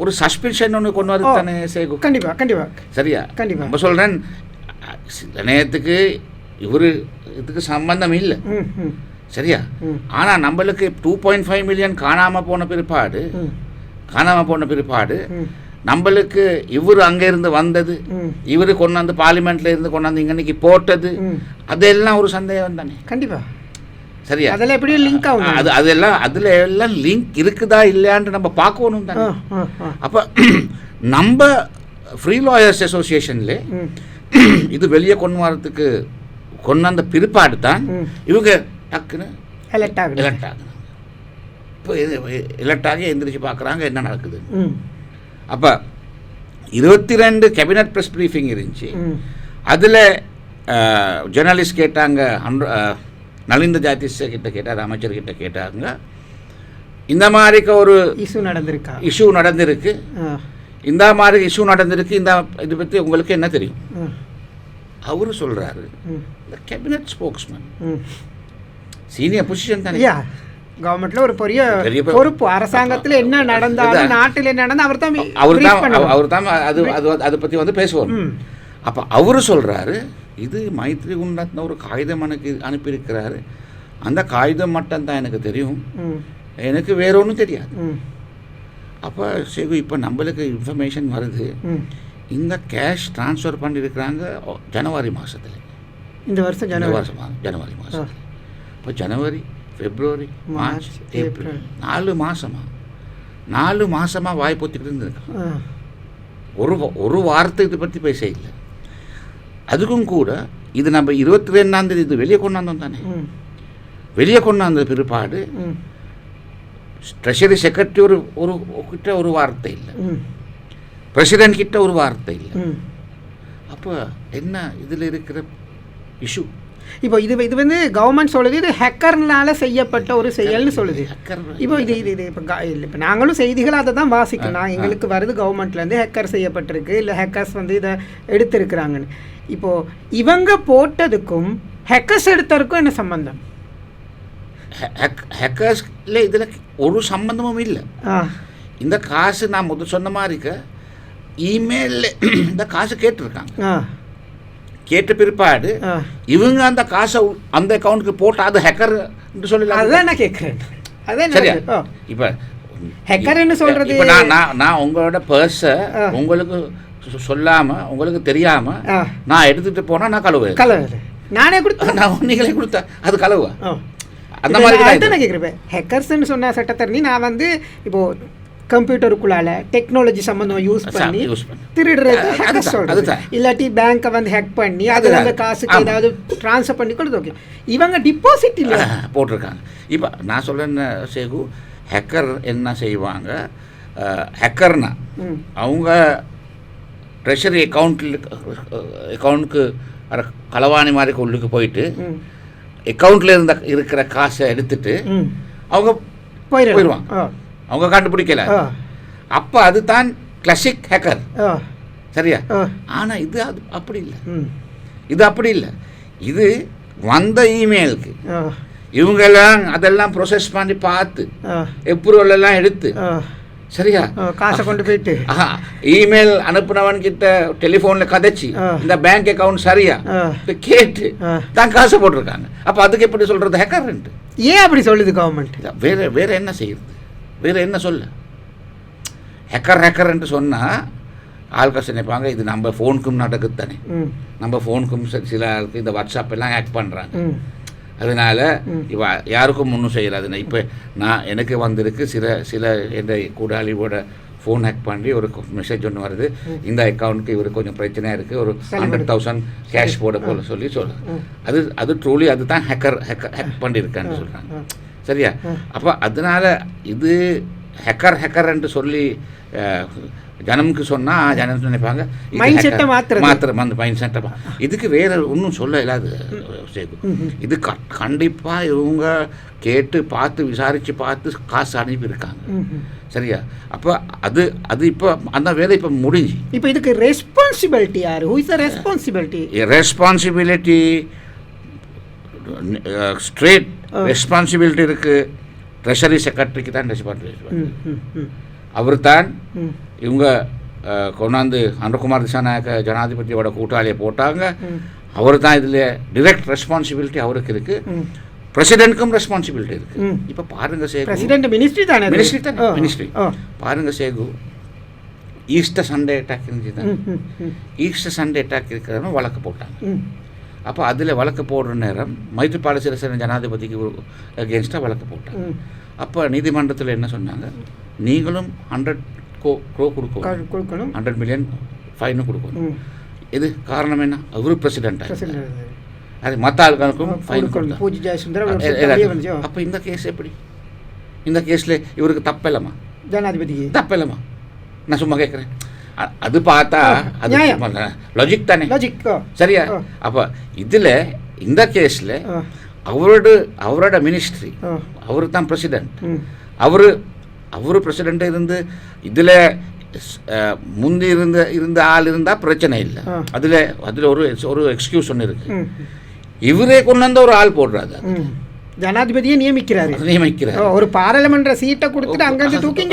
ஒரு சஸ்பென்ஷன் ஒன்று கொண்டு வரது தானே சேகு. கண்டிப்பாக சரியா, கண்டிப்பாக நம்ம சொல்கிறேன். சில நேரத்துக்கு இதுக்கு சம்பந்தம் இல்லை, சரியா. ஆனால் நம்மளுக்கு 2.5 மில்லியன் காணாமல் போன பிற்பாடு நம்மளுக்கு இவர் அங்கேருந்து வந்தது, இவர் கொண்டாந்து பார்லிமெண்ட்ல இருந்து கொண்டாந்து இன்னைக்கு போட்டது, அதெல்லாம் ஒரு சந்தேகம் தானே. கண்டிப்பாக, சரியா. அதெல்லாம் எப்படி லிங்க் ஆகும், அதெல்லாம் அதில் எல்லாம் லிங்க் இருக்குதா இல்லையான்னு நம்ம பார்க்கணும் தானே. அப்போ நம்ம ஃப்ரீ லாயர்ஸ் அசோசியேஷன்ல இது வெளியே கொண்டு வந்த பிற்பாடு தான் இவங்க டக்குன்னு எலெக்ட் ஆகுது. இப்போ எலெக்ட் ஆகி எந்திரிச்சு பார்க்குறாங்க என்ன நடக்குது. அப்போ 22 கேபினட் ப்ரெஸ் ப்ரீஃபிங் இருந்துச்சு. அதில் ஜேர்னலிஸ்ட் கேட்டாங்க, நலிந்த ஜாதிஸ் கிட்ட கேட்டார், அமைச்சர்கிட்ட கேட்டாங்க, இந்த மாதிரி ஒரு இஷ்யூ நடந்திருக்கு, இந்த மாதிரி இஷ்யூ நடந்திருக்கு, இது பற்றி உங்களுக்கு என்ன தெரியும். அவரு சொல்கிறாரு, இந்த கேபினட் ஸ்போக்ஸ்மேன் சீனியர் பொசிஷன் தானே, கவர்மெண்ட்ல ஒரு பெரிய பொறுப்பு, அரசாங்கத்தில் என்ன நடந்தாலும் நாட்டில் என்ன நடந்தால் அவர் தான் அதை பற்றி வந்து பேசுவார். அப்போ அவரு சொல்கிறாரு, இது மைத்ரி குண்டத்ன ஒரு காகிதம் எனக்கு அனுப்பியிருக்கிறாரு, அந்த காகிதம் மட்டும் தான் எனக்கு தெரியும், எனக்கு வேற ஒன்றும் தெரியாது. அப்போ சரி, இப்போ நம்மளுக்கு இன்ஃபர்மேஷன் வருது, இந்த கேஷ் ட்ரான்ஸ்ஃபர் பண்ணியிருக்கிறாங்க ஜனவரி மாதத்தில், இந்த வருஷம் ஜனவரி மாதம். இப்போ ஜனவரி, பிப்ரவரி, மார்ச், ஏப்ரல் 4 மாதமாக வாய் பொத்திக்கிட்டு இருந்திருக்கான். ஒரு வாரத்தை இதை பற்றி பேச இல்லை. அதுக்கும் கூட இது நம்ம 22ஆம் தேதி இது வெளியே கொண்டாந்தோம் தானே. வெளியே கொண்டாந்த பிற்பாடு ட்ரெஷரி செக்ரட்டரி கிட்ட ஒரு வார்த்தை இல்லை, பிரசிடென்ட் கிட்ட ஒரு வார்த்தை இல்லை. அப்போ என்ன இதில் இருக்கிற இஷ்யூ? இப்போ இது வந்து கவர்மெண்ட் சொல்லுது, இது ஹேக்கர்னால செய்யப்பட்ட ஒரு செயல்னு சொல்லுது. இப்போ இப்போ நாங்களும் செய்திகள் அதை தான் வாசிக்கணும், எங்களுக்கு வருது கவர்மெண்ட்லேருந்து ஹேக்கர் செய்யப்பட்டிருக்கு, இல்லை ஹேக்கர்ஸ் வந்து இதை எடுத்திருக்கிறாங்கன்னு. இப்போது இவங்க போட்டதுக்கும் ஹேக்கர்ஸ் எடுத்ததுக்கும் என்ன சம்பந்தம்? ஹேக்கர்ஸ்ல இதில் ஒரு சம்பந்தமும் இல்லை. இந்த காசு நான் சொன்ன மாதிரி இமெயிலில் இந்த காசு கேட்டிருக்காங்க. கேட்ட பிற்பாடு இவங்க அந்த காசை அந்த அக்கௌண்ட்டுக்கு போட்டு அது ஹேக்கர் சொல்லலாம். அதான் நான் கேட்குறேன். அதான் சரியா. இப்போ ஹேக்கர்னு சொல்கிறது, இப்போ நான் உங்களோட பர்ஸை உங்களுக்கு சொல்லாமல் உங்களுக்கு தெரியாமல் நான் எடுத்துகிட்டு போனால் நான் கழுவுவேன். நானே கொடுத்தேன், நான் நீங்களே கொடுத்தேன், அது கழுவா. அந்த மாதிரி நான் கேட்குறேன். ஹேக்கர்ஸ்ன்னு சொன்ன சட்டத்தரணி நான் வந்து இப்போது கம்ப்யூட்டருக்குள்ளால டெக்னாலஜி சம்மந்தமாக யூஸ் பண்ணி திருடுறது ஹேக்கர் சொல்கிறது. இல்லாட்டி பேங்க்கை வந்து ஹேக் பண்ணி அதில் அந்த காசுக்கு ஏதாவது ட்ரான்ஸ்ஃபர் பண்ணி கொடுத்து. ஓகே, இவங்க டிபாசிட் இல்லை போட்டிருக்காங்க. இப்போ நான் சொல்கிறேன் சேகு, ஹேக்கர் என்ன செய்வாங்க, ஹேக்கர்னா அவங்க ட்ரெஷரி அக்கௌண்ட்டுக்கு களவாணி மாதிரி உள்ளுக்கு போயிட்டு அக்கௌண்ட்டில் இருக்கிற காசை எடுத்துட்டு அவங்க போயிடுவாங்க, அவங்க கண்டுபிடிக்கல. அப்போ அதுதான் கிளாசிக் ஹேக்கர், சரியா. ஆனால் இது அது அப்படி இல்லை. இது அப்படி இல்லை. இது வந்த இமெயிலுக்கு இவங்கெல்லாம் அதெல்லாம் ப்ரொசஸ் பண்ணி பார்த்து எப்ரூவல் எல்லாம் எடுத்து சரியா காசை கொண்டு போயிட்டு இமெயில் அனுப்புனவன் கிட்ட டெலிஃபோனில் கதைச்சி இந்த பேங்க் அக்கவுண்ட் சரியா கேட்டு தான் காசை போட்டிருக்காங்க. அப்போ அதுக்கு எப்படி சொல்கிறது ஹேக்கர்ன்ட்டு? ஏன் அப்படி சொல்லுது கவர்மெண்ட்? வேற என்ன செய்யுது? வேற என்ன சொல்ல? ஹேக்கர்ன்ட்டு சொன்னால் ஆள்காசு நினைப்பாங்க இது நம்ம ஃபோனுக்கும் நடக்குது தானே, நம்ம ஃபோனுக்கும் சில இந்த வாட்ஸ்அப் எல்லாம் ஹேக் பண்ணுறாங்க. அதனால் இவ யாருக்கும் ஒன்றும் செய்யலாது. இப்போ நான் எனக்கு வந்திருக்கு சில எந்த கூடாளியோட ஃபோன் ஹேக் பண்ணி ஒரு மெசேஜ் ஒன்று வருது, இந்த அக்கௌண்ட்டுக்கு இவருக்கு கொஞ்சம் பிரச்சனையாக இருக்குது, ஒரு 100,000 கேஷ் போட போல சொல்லி அது ட்ரூலி அதுதான் ஹேக் பண்ணியிருக்கான்னு சொல்கிறாங்க. சரியா? அப்போ அதனால் இது ஹேக்கர்ன்ட்டு சொல்லி ஜனமுக்கு சொன்னால் ஜனம் நினைப்பாங்க அந்த மைண்ட் செட்டை இதுக்கு வேறு ஒன்றும் சொல்ல இல்லாது. இது கண்டிப்பாக இவங்க கேட்டு பார்த்து விசாரித்து பார்த்து காசு அனுப்பியிருக்காங்க. சரியா? அப்போ அது இப்போ அந்த வேலை இப்போ முடிஞ்சு இப்போ இதுக்கு ரெஸ்பான்சிபிலிட்டி யார்? Who is the responsibility? Responsibility straight responsibility இருக்குது. ட்ரெஷரி செக்ரட்டரிக்கு தான் ரெஸ்பான்சிபிலிட்டி. அவர் தான் இவங்க கொண்டாந்து அனுர்குமார் திசாநாயக்க ஜனாதிபதியோட கூட்டாளியை போட்டாங்க. அவர் தான் இதில் டிரெக்ட் ரெஸ்பான்சிபிலிட்டி அவருக்கு இருக்குது. பிரசிடென்ட்க்கும் ரெஸ்பான்சிபிலிட்டி இருக்குது. இப்போ பாருங்க சேகு, மினிஸ்ட்ரி பாருங்க சேகு, ஈஸ்டர் சண்டே அட்டாக் இருந்துச்சு தான். ஈஸ்டர் சண்டே அட்டாக் இருக்கிறவங்க வழக்கு போட்டாங்க. அப்போ அதில் வழக்கு போடுற நேரம் மைத்ரிபால சிறிசேன ஜனாதிபதிக்கு அகேன்ஸ்டாக வழக்கு போட்டாங்க. அப்போ நீதிமன்றத்தில் என்ன சொன்னாங்க, நீங்களும் 100 crore கொடுக்கணும், 100 million ஃபைனும் கொடுக்கணும். இது காரணம் என்ன? அவரு பிரசிடென்ட், அது மற்ற ஆளுக்கும் ஃபைன் கொடுத்தாங்க. அப்போ இந்த கேஸ் எப்படி? இந்த கேஸில் இவருக்கு தப்பில்லமா? ஜனாதிபதி தப்பில்லமா? நான் சும்மா கேட்குறேன். அது பார்த்தா அது லாஜிக் தானே? சரியா? அப்போ இதில் இந்த கேஸில் அவரோட மினிஸ்ட்ரி, அவரு தான் பிரசிடென்ட், அவரு பிரசிடென்ட் இருந்து இதில் முந்தி இருந்த ஆள் இருந்தால் பிரச்சனை இல்லை. அதில் ஒரு எக்ஸ்கியூஸ் ஒன்று இருக்கு. இவரே கொண்டு வந்த ஒரு ஆள் போடுறாரு, ஜனாதிபதியை நியமிக்கிறார். ஒரு பாராளுமன்ற சீட்டை கொடுத்துட்டு அங்கிருந்து தூக்கி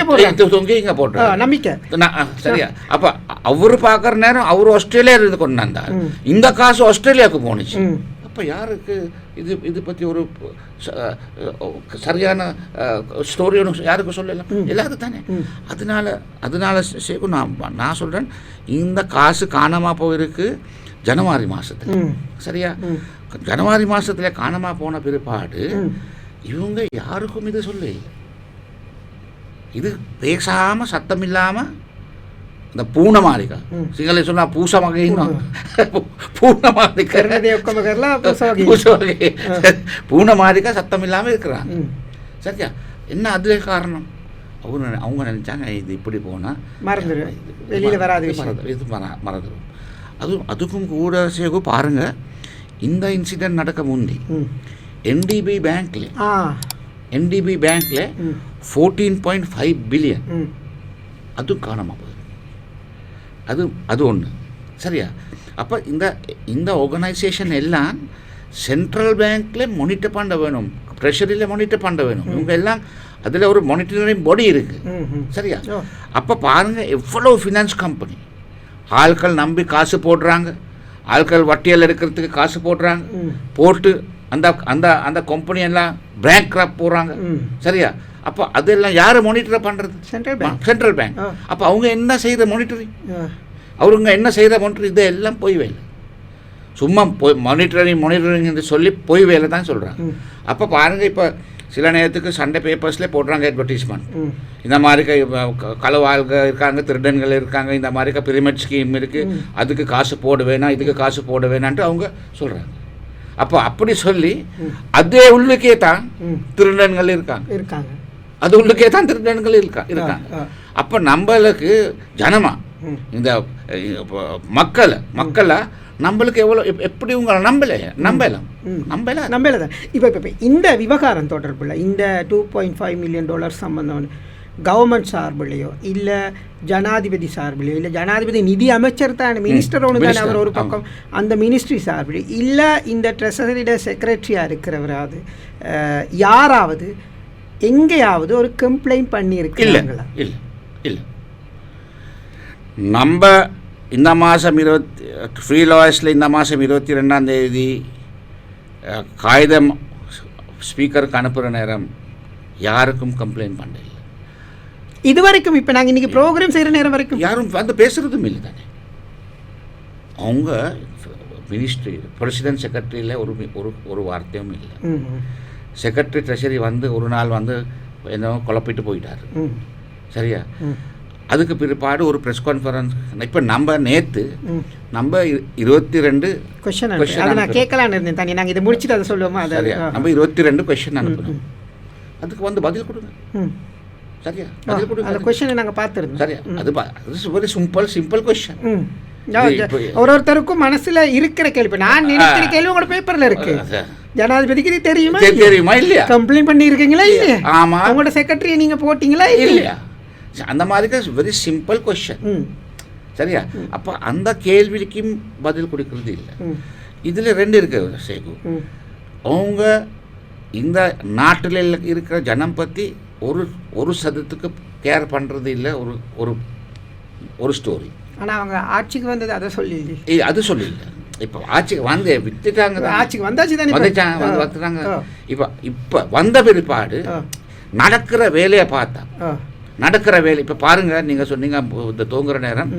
இங்கே போடுறாரு நம்பிக்கை. சரியா? அப்போ அவரு பார்க்குற நேரம் அவர் ஆஸ்திரேலியா இருந்து கொண்டு வந்தார், இந்த காசு ஆஸ்திரேலியாவுக்கு போணுச்சு. அப்போ யாருக்கு இது பற்றி ஒரு சரியான ஸ்டோரி ஒன்று யாருக்கு சொல்லலாம்? எல்லாரும் தானே. அதனால சேகு நான் சொல்கிறேன், இந்த காசு காணாமல் போயிருக்கு ஜனவரி மாதத்தில். சரியா? ஜனவரி மாதத்தில் காணாமல் போன பிற்பாடு இவங்க யாருக்கும் இது சொல்லி, இது பேசாமல் சத்தம் இல்லாமல் இந்த பூனமாளிகா சிங்கள சொன்னா பூசமகைன்னு பூனமாளிகா சத்தம் இல்லாமல் இருக்கிறாங்க. சரியா? என்ன அது காரணம்? அவங்க நினைச்சாங்க இது இப்படி போனால் வெளியில் வராது, இது மறந்துடும். அதுக்கும் கூட சேகு பாருங்க, இந்த இன்சிடென்ட் நடக்க முந்தி என்டிபி பேங்க்ல 14.5 பில்லியன் அதுவும் காணாமல் போகுது. அது ஒன்று. சரியா? அப்போ இந்த ஆர்கனைசேஷன் எல்லாம் சென்ட்ரல் பேங்க்கில் மானிட்டர் பண்ண வேணும், ட்ரெஷரியில் மானிட்டர் பண்ண வேணும். இவங்க எல்லாம் அதில் ஒரு மானிட்டரிங் பாடி இருக்குது. சரியா? அப்போ பாருங்கள் எவ்வளோ ஃபினான்ஸ் கம்பெனி ஆட்கள் நம்பி காசு போடுறாங்க, ஆட்கள் வட்டியில் இருக்கிறதுக்கு காசு போடுறாங்க, போட்டு அந்த கம்பெனி எல்லாம் பேங்க் கிராப் போடுறாங்க. சரியா? அப்போ அதெல்லாம் யார் மானிட்டர் பண்ணுறது? Central bank. அப்போ அவங்க என்ன செய்கிற மானிட்டரிங், அவங்க என்ன செய்கிற மானிட்டரிங், இதெல்லாம் பொய் வேலை. சும்மா மானிட்டரிங் என்று சொல்லி பொய் வேலை தான் சொல்கிறாங்க. அப்போ பாருங்கள், இப்போ சில நேரத்துக்கு சண்டே பேப்பர்ஸில் போடுறாங்க அட்வர்டைஸ்மெண்ட், இந்த மாதிரி களவாள்கள் இருக்காங்க, திருடன்கள் இருக்காங்க, இந்த மாதிரி பிரமிட் ஸ்கீம் இருக்குது, அதுக்கு காசு போட வேணாம், இதுக்கு காசு போட வேணான்ட்டு அவங்க சொல்கிறாங்க. அப்போ அப்படி சொல்லி அதே உள்ளுக்கே தான் திருடன்கள் இருக்காங்க, அது உள்ளுக்கே தான் திருடன்கள் இருக்காங்க. அப்போ நம்மளுக்கு ஜனமா இந்த மக்களை நம்மளுக்கு எவ்வளோ எப்படி உங்களை நம்பலாம். இப்போ இந்த விவகாரம் தொடர்பில் இந்த $2.5 மில்லியன் சம்பந்தம் கவர்மெண்ட் சார்பிலையோ இல்லை ஜனாதிபதி சார்பிலையோ இல்லை ஜனாதிபதி நிதி அமைச்சர் தான் மினிஸ்டர் ஒன்று தானே அவர் ஒரு பக்கம் அந்த மினிஸ்ட்ரி சார்பில் இல்லை இந்த ட்ரெஸரியோட செக்ரட்டரியாக இருக்கிறவராவது யாராவது எங்கேயாவது ஒரு கம்ப்ளைண்ட் பண்ணியிருக்கீங்களா? இல்லை இல்லை. நம்ம இந்த மாதம் ஃப்ரீ லாயர்ஸில் இந்த மாதம் 22 காகிதம் ஸ்பீக்கருக்கு அனுப்புகிற நேரம் யாருக்கும் கம்ப்ளைண்ட் பண்ணல. இது வரைக்கும் இப்போ நாங்கள் இன்றைக்கி ப்ரோக்ராம் செய்கிற நேரம் வரைக்கும் யாரும் வந்து பேசுகிறதும் இல்லை தானே. அவங்க மினிஸ்ட்ரி பிரசிடென்ட் செக்ரட்டரியில் ஒரு வார்த்தையும் இல்லை. செக்ரட்டரி ட்ரெஷரி வந்து ஒரு நாள் வந்து என்ன குழப்பிட்டு போயிட்டார். சரியா? அதுக்கு பிற்பாடு ஒரு ப்ரெஸ் கான்ஃபரன்ஸ் இப்போ நம்ம நேற்று நம்ம 22 கொஸ்டின் நான் கேட்கலான்னு இருந்தேன் தானே. நாங்கள் இதை முடிச்சுட்டு அதை சொல்லுவோமா? சரியா? நம்ம 22 கொஸ்டின் அனுப்பணும். அதுக்கு வந்து பதில் கொடுங்க. சரியா? பதில் கொடுங்க. அந்த கொஸ்டினை நாங்கள் பார்த்துருந்தோம். சரியா? அது வெரி சிம்பிள் கொஸ்டின். ஒருத்தருக்கும் மனசுல இருக்கிற கேள்வி, நான் நினைக்கிற கேள்வி உங்களோட பேப்பர்ல இருக்கு. ஜனாதிபதிக்கு இது தெரியுமா இல்லையா? கம்ப்ளைண்ட் பண்ணி இருக்கீங்களா இல்லையா? ஆமா. உங்களோட செக்ரட்டரியை நீங்க போட்டீங்களா இல்லையா? அந்த மாதிரி வெரி சிம்பிள் கொஸ்டின். சரியா? அப்போ அந்த கேள்விக்கும் பதில் கொடுக்கறது இல்லை. இதில் 2 இருக்கு சேகு. அவங்க இந்த நாட்டில் இருக்கிற ஜனம் பற்றி ஒரு சதத்துக்கு கேர் பண்ணுறது இல்லை. ஒரு ஸ்டோரி. ஆனால் அவங்க ஆட்சிக்கு வந்தது அதை சொல்லி அது சொல்லல. இப்போ ஆட்சிக்கு வந்து வித்துட்டாங்க. ஆட்சிக்கு வந்தாச்சு தானே வந்துட்டாங்க. இப்போ வந்த பிற்பாடு நடக்கிற வேலையை பார்த்தா நடக்கிற வேலை இப்போ பாருங்க. நீங்கள் சொன்னீங்க இந்த தூங்குற நேரம்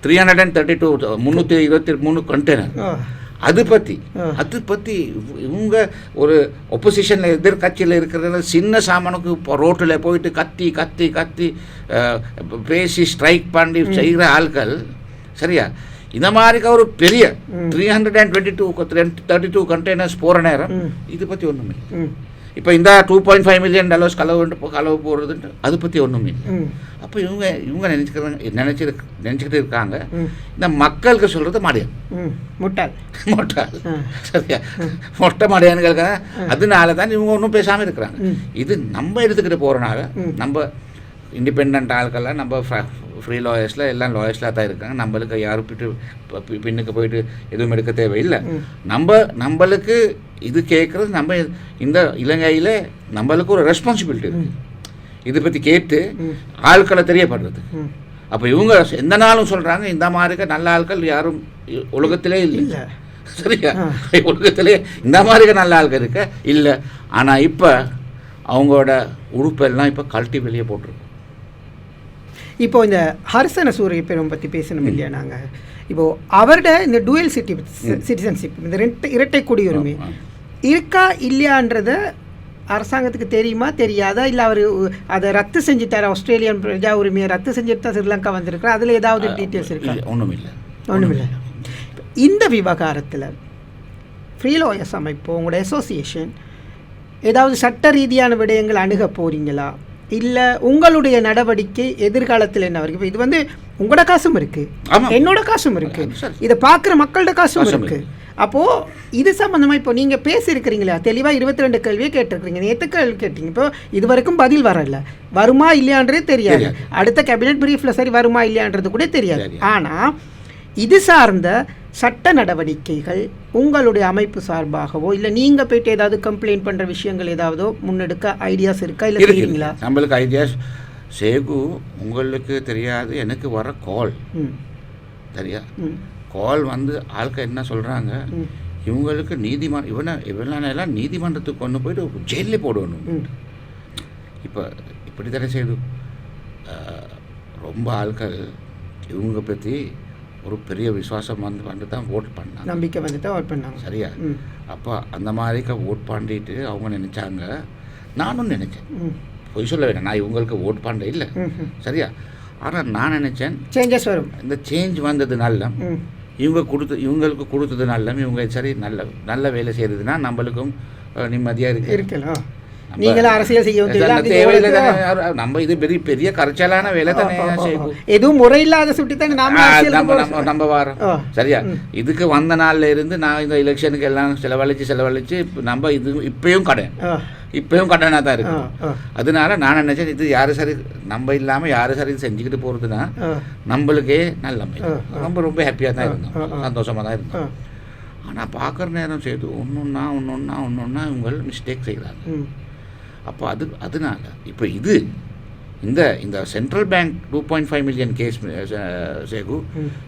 323 கண்டெய்னர். அது பற்றி இவங்க ஒரு ஒப்போசிஷனில் எதிர்கட்சியில் இருக்கிற சின்ன சாமானுக்கு இப்போ ரோட்டில் போயிட்டு கத்தி பேசி ஸ்ட்ரைக் பண்ணி செய்கிற ஆட்கள். சரியா? இந்த மாதிரி ஒரு பெரிய 332 கண்டெய்னர்ஸ் போகிற நேரம் இது பற்றி ஒன்றுமே. இப்போ இந்த $2.5 மில்லியன் களவு போடுறதுன்ட்டு அதை பற்றி ஒன்றுமே இல்லை. அப்போ இவங்க நினச்சிக்கிட்டு இருக்காங்க இந்த மக்களுக்கு சொல்கிறது முட்டாள். சரியா? மொட்டை மாடியான்னு கேட்குறாங்க. அதனால தான் இவங்க ஒன்றும் பேசாமல் இருக்கிறாங்க. இது நம்ம எடுத்துக்கிட்டு போகிறனால நம்ம இண்டிபெண்ட் ஆட்கள்லாம் நம்ம ஃப்ரீ லாயர்ஸில் எல்லாம் லாயர்ஸில் தான் இருக்காங்க. நம்மளுக்கு யாரும் பின்னுக்கு போயிட்டு எதுவும் எடுக்க தேவையில்லை. நம்மளுக்கு இது கேட்குறது நம்ம இந்த இலங்கையில் நம்மளுக்கு ஒரு ரெஸ்பான்சிபிலிட்டி இருக்குது. இதை பற்றி கேட்டு ஆட்களை தெரியப்படுறது. அப்போ இவங்க எந்த நாளும் சொல்கிறாங்க இந்த மாதிரி நல்ல ஆட்கள் யாரும் உலகத்திலே இல்லை. சரியா? உலகத்திலே இந்த மாதிரி நல்ல ஆட்கள் இருக்க இல்லை. ஆனால் இப்போ அவங்களோட உறுப்பெல்லாம் இப்போ கழட்டி வெளியே போட்டிருக்கோம். இப்போ இந்த ஹர்சன சூரியபெரும் பற்றி பேசணும் இல்லையா? நாங்கள் இப்போது அவரோட இந்த டூயல் சிட்டிசன்ஷிப் இந்த இரட்டை குடியுரிமை இருக்கா இல்லையான்றத அரசாங்கத்துக்கு தெரியுமா தெரியாதா? இல்லை அவர் அதை ரத்து செஞ்சுட்டார், ஆஸ்திரேலியன் பிரஜா உரிமையை ரத்து செஞ்சுட்டு தான் ஸ்ரீலங்கா வந்திருக்கிறார், அதில் ஏதாவது டீட்டெயில்ஸ் இருக்கா? ஒன்றும் இல்லை. இந்த விவகாரத்தில் ஃப்ரீ லாயர்ஸ் அமைப்பு உங்களோட அசோசியேஷன் ஏதாவது சட்ட ரீதியான விடயங்கள் அணுக போகிறீங்களா? இல்லை உங்களுடைய நடவடிக்கை எதிர்காலத்தில் என்ன வரைக்கும்? இது வந்து உங்களோட காசும் இருக்குது, என்னோட காசும் இருக்குது, இதை பார்க்குற மக்களோட காசும் இருக்குது. அப்போது இது சம்மந்தமாக இப்போ நீங்கள் பேசியிருக்கிறீங்களா? தெளிவாக 22 கேள்வியை கேட்டிருக்கிறீங்க. நேற்று கேள்வி கேட்டீங்க. இப்போ இது வரைக்கும் பதில் வரல. வருமா இல்லையான்றதே தெரியாது. அடுத்த கேபினெட் பிரீஃபில் சரி வருமா இல்லையான்றது கூட தெரியாது. ஆனால் இது சார்ந்த சட்ட நடவடிக்கைகள் உங்களுடைய அமைப்பு சார்பாகவோ இல்லை நீங்கள் போயிட்டு ஏதாவது கம்ப்ளைண்ட் பண்ணுற விஷயங்கள் ஏதாவதோ முன்னெடுக்க ஐடியாஸ் இருக்கா? இல்லை தெரியுங்களா? நம்மளுக்கு ஐடியாஸ் சேகு உங்களுக்கு தெரியாது. எனக்கு வர கால் சரியா? கால் வந்து ஆட்கள் என்ன சொல்கிறாங்க, இவங்களுக்கு இவனெல்லாம் நீதிமன்றத்துக்கு கொண்டு போயிட்டு ஜெயிலே போடணும். இப்போ இப்படி தானே செய்து ரொம்ப ஆட்கள் இவங்க பற்றி ஒரு பெரிய விசுவாசம் வந்து தான் ஓட் பண்ணாங்க, நம்பிக்கை வந்து தான் ஓட் பண்ணாங்க. சரியா? அப்போ அந்த மாதிரி ஓட் பண்ணிட்டு அவங்க நினச்சாங்க, நானும் நினச்சேன், பொய் சொல்ல வேண்டாம், நான் இவங்களுக்கு ஓட் பண்ண இல்லை. சரியா? ஆனால் நான் நினச்சேன் சேஞ்சஸ் வரும். இந்த சேஞ்ச் வந்தது நல்ல, இவங்களுக்கு கொடுத்தது நல்ல, இவங்க சரி நல்ல வேலை செய்கிறதுனா நம்மளுக்கும் நிம்மதியாக இருக்கலாம். நீங்களும் அரசியல் தேவையில்லை. நம்ம இது பெரிய பெரிய கரைச்சலான வேலை தானே. எதுவும் முறையில்லாத சுட்டி தானே நம்ம வாரம். சரியா, இதுக்கு வந்த நாள்ல இருந்து நான் இந்த எலெக்ஷனுக்கு எல்லாம் செலவழிச்சு நம்ம இது இப்பயும் கடனாக தான் இருக்கு. அதனால நான் நினைச்சேன், இது யாரு சரி நம்ம இல்லாமல் யாரு சரி செஞ்சுக்கிட்டு போகிறதுனா நம்மளுக்கே நல்ல ரொம்ப ரொம்ப ஹாப்பியாக தான் இருந்தோம், சந்தோஷமாக தான் இருந்தோம். ஆனால் பார்க்குற நேரம் செய்து ஒன்றொன்னா இவங்க மிஸ்டேக் செய்கிறாங்க. அப்போ அதனால இப்போ இந்த சென்ட்ரல் பேங்க் 2.5 மில்லியன் கேஸ் சேகு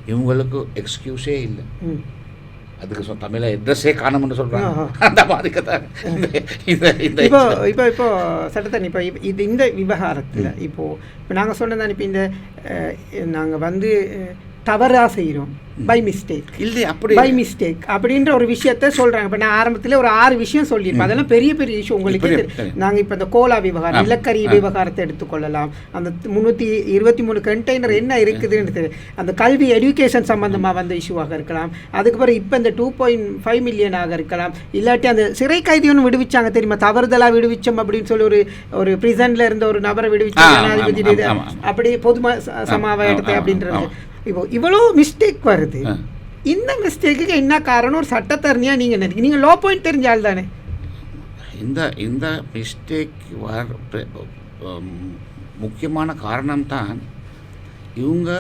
இவங்களுக்கு எக்ஸ்கியூஸே இல்லை. அதுக்கு தமிழ அட்ரஸே காணணும்னு சொல்கிறாங்க. அந்த மாதிரி தான் இப்போ சட்டத்தன் இப்போ இந்த விவகாரத்தில் இப்போ நாங்கள் சொன்னதான் இப்போ இந்த நாங்கள் வந்து தவறாக செய்கிறோம் பை மிஸ்டேக் அப்படின்ற ஒரு விஷயத்த சொல்கிறாங்க. இப்போ நான் ஆரம்பத்தில் ஒரு 6 விஷயம் சொல்லியிருப்பேன். அதெல்லாம் பெரிய பெரிய இஷ்யூ உங்களுக்கு. நாங்கள் இப்போ இந்த கோலா விவகாரம், நிலக்கரி விவகாரத்தை எடுத்துக்கொள்ளலாம். அந்த 323 கண்டெய்னர் என்ன இருக்குதுன்னு, அந்த கல்வி எஜுகேஷன் சம்பந்தமாக வந்த இஷ்யூவாக இருக்கலாம். அதுக்கப்புறம் இப்போ இந்த 2.5 மில்லியனாக இருக்கலாம். இல்லாட்டி அந்த சிறை கைதி ஒன்று விடுவிச்சாங்க தெரியுமா, தவறுதலாக விடுவிச்சோம் அப்படின்னு சொல்லி ஒரு பிரிசனில் இருந்த ஒரு நபரை விடுவிச்சாங்க. அப்படி பொது சமாவ இடத்தை அப்படின்றது. இப்போ இவ்வளோ மிஸ்டேக் வருது. இந்த மிஸ்டேக்கு என்ன காரணம்? ஒரு சட்டத்தரணியாக நீங்கள் நினைக்கிறீங்க, நீங்கள் லோ பாயிண்ட் தெரிஞ்சால் தானே இந்த மிஸ்டேக் முக்கியமான காரணம் தான் இவங்க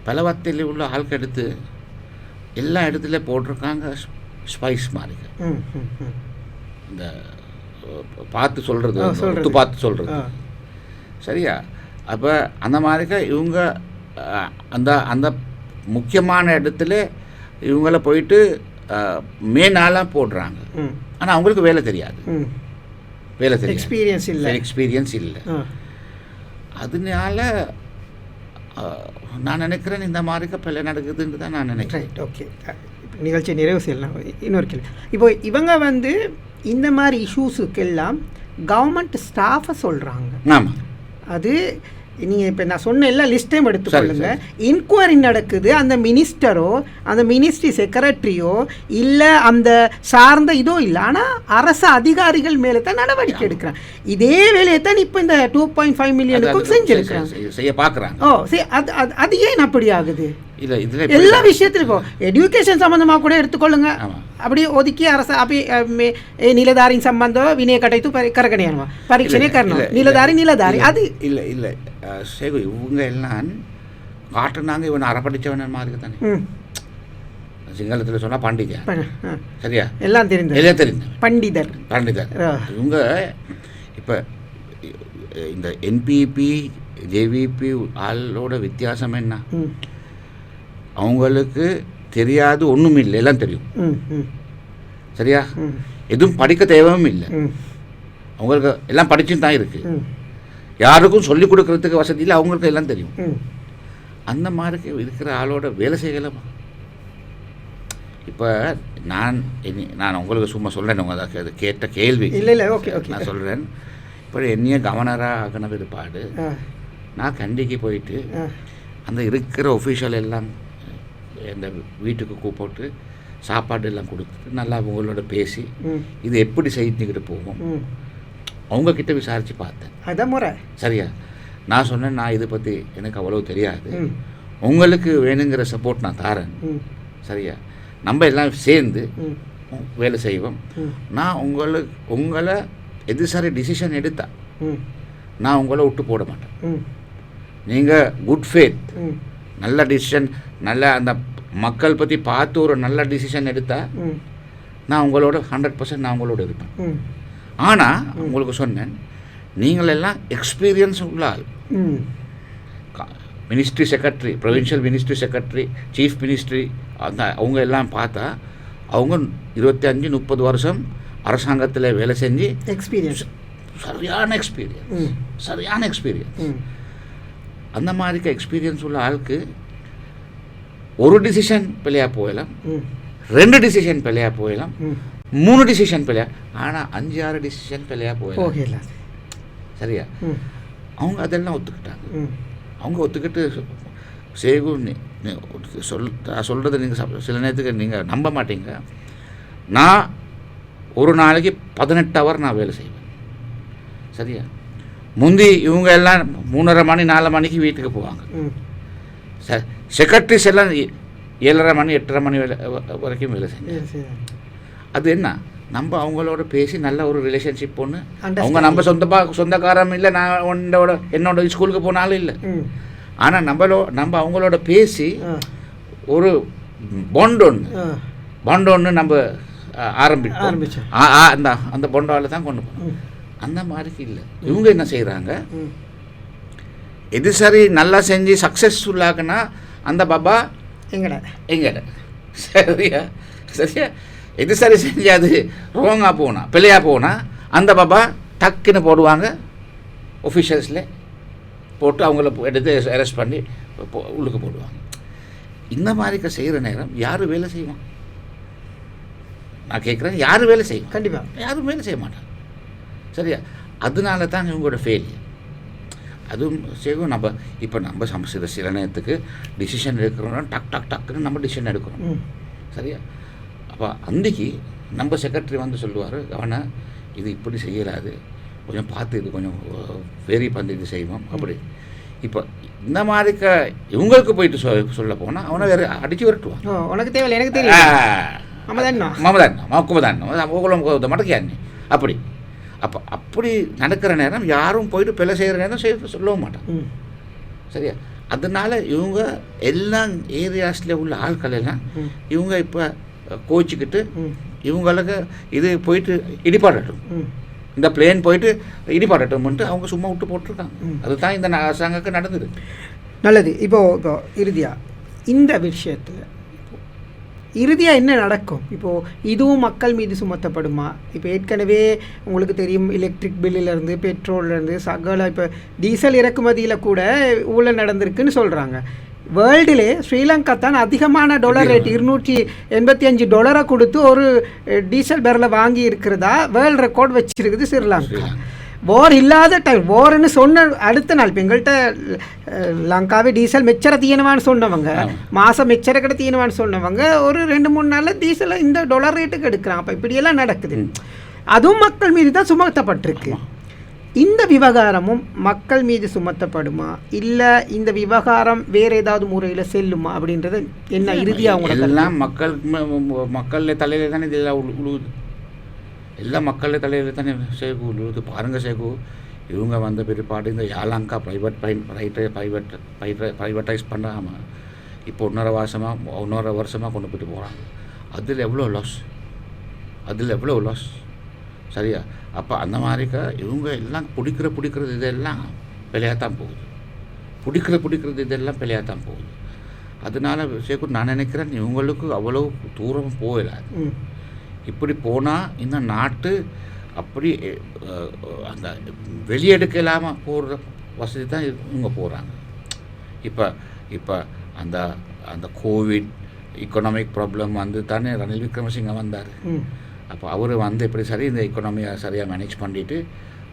பலவத்தில் உள்ள ஆட்கள் எடுத்து எல்லா இடத்துல போட்டிருக்காங்க ஸ்பைஸ் மாதிரி. இந்த பார்த்து சொல்கிறது சரியா. அப்போ அந்த மாதிரி இவங்க அந்த முக்கியமான இடத்துல இவங்கள போயிட்டு மேனாலாம் போடுறாங்க. ஆனால் அவங்களுக்கு வேலை தெரியாது, எக்ஸ்பீரியன்ஸ் இல்லை. அதனால நான் நினைக்கிறேன் இந்த மாதிரி பல நடக்குதுன்னு தான் நான் நினைக்கிறேன். ஓகே, நிகழ்ச்சி நிறைவு செய்யலாம். இன்னொரு கேள்வி, இப்போ இவங்க வந்து இந்த மாதிரி இஷ்யூஸுக்கெல்லாம் கவர்மெண்ட் ஸ்டாஃபை சொல்கிறாங்க. ஆமாம், அது நீங்கள் இப்போ நான் சொன்ன எல்லா லிஸ்ட்டையும் எடுத்துக்கொள்ளுங்க. இன்கொயரி நடக்குது, அந்த மினிஸ்டரோ அந்த மினிஸ்ட்ரி செக்ரட்டரியோ இல்லை அந்த சார்ந்த இதோ இல்லை, ஆனால் அரசு அதிகாரிகள் மேலே தான் நடவடிக்கை எடுக்கிறாங்க. இதே வேலையை தான் இப்போ இந்த 2.5 மில்லியனுக்கும் செஞ்சுருக்கிறாங்க, செய்ய பார்க்குறாங்க. அது ஏன் அப்படி ஆகுது? எல்லா விஷயத்திலும் இப்போ எஜுகேஷன் சம்பந்தமாக கூட எடுத்துக்கொள்ளுங்க. அப்படி ஒதுக்கி அரசு அப்படி நிலதாரின் சம்பந்தம் வினய கடைத்து கரகணையானுவா பரீட்சனே கரணும் நிலதாரி அது இல்லை சேகு இவங்க எல்லாம் காட்டுனாங்க. இவன் அறப்படிச்சவன் மாதிரி தானே. சிங்களத்தில் சொன்னால் பண்டிதர், சரியா, எல்லாம் தெரிஞ்ச பண்டிதர். இவங்க இப்போ இந்த என்பிபி ஜேவிபி ஆளோட வித்தியாசம் என்ன? அவங்களுக்கு தெரியாது ஒன்றும் இல்லை, எல்லாம் தெரியும். சரியா, எதுவும் படிக்க தேவையும் இல்லை. அவங்களுக்கு எல்லாம் படிச்சுன்னு தான் இருக்கு. யாருக்கும் சொல்லிக் கொடுக்கறதுக்கு வசதி இல்லை, அவங்களுக்கு எல்லாம் தெரியும். அந்த மாதிரி இருக்கிற ஆளோட வேலை செய்யலாமா? இப்போ நான் உங்களுக்கு சும்மா சொல்கிறேன், உங்க அது கேட்ட கேள்வி நான் சொல்கிறேன். இப்போ என்னைய கவர்னராக ஆகின பிற்பாடு நான் கண்டிக்கு போயிட்டு அந்த இருக்கிற ஒஃபிஷியல் எல்லாம் இந்த வீட்டுக்கு கூப்பிட்டு சாப்பாடு எல்லாம் கொடுத்துட்டு நல்லா அவங்களோட பேசி இது எப்படி செய்துக்கிட்டு போகும் அவங்கக்கிட்ட விசாரித்து பார்த்தேன். அதான் முறை. சரியா, நான் சொன்னேன், நான் இதை பற்றி எனக்கு அவ்வளோ தெரியாது, உங்களுக்கு வேணுங்கிற சப்போர்ட் நான் தரேன். சரியா, நம்ம எல்லாம் சேர்ந்து வேலை செய்வோம். நான் உங்களை எது சரி டிசிஷன் எடுத்தா நான் உங்களை விட்டு போட மாட்டேன். நீங்கள் குட் ஃபேத் நல்ல டிசிஷன், நல்ல அந்த மக்கள் பற்றி பார்த்து ஒரு நல்ல டிசிஷன் எடுத்தால் நான் உங்களோட 100% நான் உங்களோட இருப்பேன். ஆனால் உங்களுக்கு சொன்னேன், நீங்களெல்லாம் எக்ஸ்பீரியன்ஸ் உள்ள ஆள். Ministry secretary, provincial ministry secretary, chief ministry, அந்த அவங்க எல்லாம் பார்த்தா அவங்க 25-30 வருஷம் அரசாங்கத்தில் வேலை செஞ்சு சரியான எக்ஸ்பீரியன்ஸ். அந்த மாதிரி எக்ஸ்பீரியன்ஸ் உள்ள ஆளுக்கு ஒரு டிசிஷன் பிள்ளையாக போகலாம், 2 டிசிஷன் பிள்ளையாக போகலாம், 3 டிசிஷன் பிள்ளையா, ஆனால் 5-6 டிசிஷன் பிள்ளையாக போகலாம். சரியா, அவங்க அதெல்லாம் ஒத்துக்கிட்டாங்க. அவங்க ஒத்துக்கிட்டு சேகு சொல்கிறத நீங்கள் சில நேரத்துக்கு நீங்கள் நம்ப மாட்டீங்க. நான் ஒரு நாளைக்கு 18 ஹவர் நான் வேலை செய்வேன். சரியா? முந்தி இவங்க எல்லாம் 3:30 மணி 4 மணிக்கு வீட்டுக்கு போவாங்க. செக்ரட்டரிஸ் எல்லாம் 7:30 மணி 8:30 மணி வரைக்கும் வேலை செஞ்சாங்க. அது என்ன, நம்ம அவங்களோட பேசி நல்ல ஒரு ரிலேஷன்ஷிப் ஒன்று. அவங்க நம்ம சொந்தக்காரம் இல்லை, நான் என்னோட ஸ்கூலுக்கு போனாலும் இல்லை. ஆனால் நம்ம அவங்களோட பேசி ஒரு பாண்ட் ஒன்று நம்ம ஆரம்பிச்சோம். அந்த பாண்டால் தான் கொண்டு போனோம். அந்த மாதிரி இல்லை. இவங்க என்ன செய்கிறாங்க, எது சரி நல்லா செஞ்சு சக்ஸஸ்ஃபுல்லாக்குனா அந்த பாபா எங்கட சரியா சரியா. எது சரி செஞ்சு அது ரோங்காக போனால் பிள்ளையாக போனால் அந்த பாபா டக்குன்னு போடுவாங்க, ஒஃபிஷியல்ஸில் போட்டு அவங்கள எடுத்து அரெஸ்ட் பண்ணி உள்ளுக்கு போடுவாங்க. இந்த மாதிரி செய்கிற நேரம் யார் வேலை செய்வான்? நான் கேட்குறேன், யார் வேலை செய்வோம்? கண்டிப்பாக யாரும் வேலை செய்ய மாட்டாங்க. சரியா? அதனால தான் இவங்களோட ஃபெயிலியர். அதுவும் செய்வோம். நம்ம சில நேரத்துக்கு டிசிஷன் எடுக்கிறோம்னா டக்குன்னு நம்ம டிசிஷன் எடுக்கிறோம். சரியா? அப்போ அன்றைக்கி நம்ம செக்ரட்டரி வந்து சொல்லுவார், அவனை இது இப்படி செய்யலாது, கொஞ்சம் பார்த்து இது கொஞ்சம் வெரி பண்ணி இது செய்வோம் அப்படி. இப்போ இந்த மாதிரி இவங்களுக்கு போயிட்டு சொல்ல போனால் அவனை வேறு அடித்து விரட்டுவான். உனக்கு தேவை, எனக்கு தெரியும், மடக்கியான்னு அப்படி. அப்படி நடக்கிற நேரம் யாரும் போயிட்டு பிள்ளை செய்கிற நேரம் சொல்லவும் மாட்டான். சரியா? அதனால இவங்க எல்லா ஏரியாஸில் உள்ள ஆட்கள் எல்லாம் இவங்க இப்போ கோச்சிக்கிட்டு இவங்களுக்கு இது போயிட்டு இடிப்பாடட்டும், இந்த பிளேன் போயிட்டு இடிப்பாடட்டும்ன்ட்டு அவங்க சும்மா விட்டு போட்டிருக்காங்க. அதுதான் இந்த அரசாங்கத்துக்கு நடந்தது. நல்லது. இப்போ இறுதியாக இந்த விஷயத்தில் இறுதியாக என்ன நடக்கும்? இப்போது இதுவும் மக்கள் மீது சுமத்தப்படுமா? இப்போ ஏற்கனவே உங்களுக்கு தெரியும், எலக்ட்ரிக் பில்லிலேருந்து பெட்ரோல்லேருந்து சகல இப்போ டீசல் இறக்குமதியில் கூட ஊழல் நடந்திருக்குன்னு சொல்கிறாங்க. வேர்ல்டிலே ஸ்ரீலங்கா தான் அதிகமான டாலர் ரேட் $285 கொடுத்து ஒரு டீசல் பேரலை வாங்கி இருக்கிறதா வேர்ல்டு ரெக்கார்ட் வச்சுருக்குது ஸ்ரீலங்கா. வார் இல்லாத டைம், வார்ன்னு சொன்ன அடுத்த நாள் இப்போ எங்கள்கிட்ட லங்காவே டீசல் மெச்சரை தீயணுவான்னு சொன்னவங்க, மாதம் மெச்சரை கிட்ட தீயணுவான்னு சொன்னவங்க ஒரு 2-3 நாளில் டீசலை இந்த டாலர் ரேட்டுக்கு எடுக்கிறாங்க. அப்போ இப்படியெல்லாம் நடக்குது. அதுவும் மக்கள் மீது தான் சுமத்தப்பட்டிருக்கு. இந்த விவகாரமும் மக்கள் மீது சுமத்தப்படுமா, இல்லை இந்த விவகாரம் வேறு ஏதாவது முறையில் செல்லுமா அப்படின்றது என்ன இறுதியாக அவங்க எல்லாம் மக்கள் தலையில் தானே இதெல்லாம் உழுவுது. எல்லாம் மக்கள் தலையில் தானே சேகு உழுவுது. பாருங்கள் சேகு, இவங்க வந்த பிற்பாடு இந்த யாலங்கா ப்ரைவேட்டைஸ் பண்ணாமல் இப்போ 1.5 வருஷமாக கொண்டு போய்ட்டு போகிறாங்க. அதில் எவ்வளோ லாஸ் சரியா? அப்போ அந்த மாதிரிக்கா இவங்க எல்லாம் பிடிக்கிறது இதெல்லாம் பிழையாத்தான் போகுது. பிடிக்கிறது இதெல்லாம் பிழையாத்தான் போகுது. அதனால சேகு நான் நினைக்கிறேன், இவங்களுக்கு அவ்வளோ தூரம் போயிடாது. இப்படி போனால் இந்த நாட்டு அப்படி அந்த வெளியெடுக்க இல்லாமல் போகிற வசதி தான் இவங்க போகிறாங்க. இப்போ அந்த கோவிட் எக்கனாமிக் ப்ராப்ளம் வந்து தானே ரணில் விக்ரமசிங்க வந்தார். அப்போ அவர் வந்து எப்படி சரி இந்த எக்கனாமியை சரியாக மேனேஜ் பண்ணிவிட்டு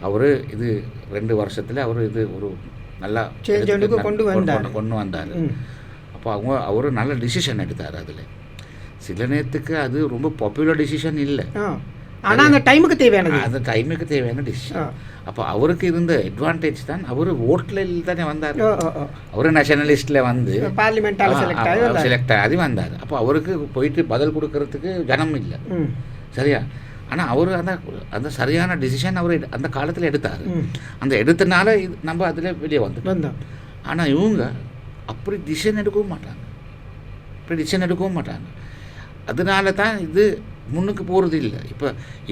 அவர் இது 2 வருஷத்தில் அவர் இது ஒரு நல்லா கொண்டு வந்தார். அப்போ அவர் நல்ல டிசிஷன் எடுத்தார். அதில் சில நேரத்துக்கு அது ரொம்ப பாப்புலர் டிசிஷன் இல்லை, ஆனால் அந்த டைமுக்கு தேவையான டிசிஷன். அப்போ அவருக்கு இருந்த அட்வான்டேஜ் தான், அவர் ஓட்டில் தானே வந்தார். அவர் நேஷனலிஸ்டில் வந்து பார்லிமெண்ட்டால் செலக்ட் ஆகி வந்தார். அப்போ அவருக்கு போயிட்டு பதில் கொடுக்கறதுக்கு ஜனம் இல்லை. சரியா? ஆனால் அவர் அந்த சரியான டிசிஷன் அவர் அந்த காலத்தில் எடுத்தார். அந்த எடுத்தனால நம்ம அதில் வெளியே வந்தோம். ஆனால் இவங்க அப்படி டிசிஷன் எடுக்கவும் மாட்டாங்க. அதனால தான் இது முன்னுக்கு போகிறது இல்லை.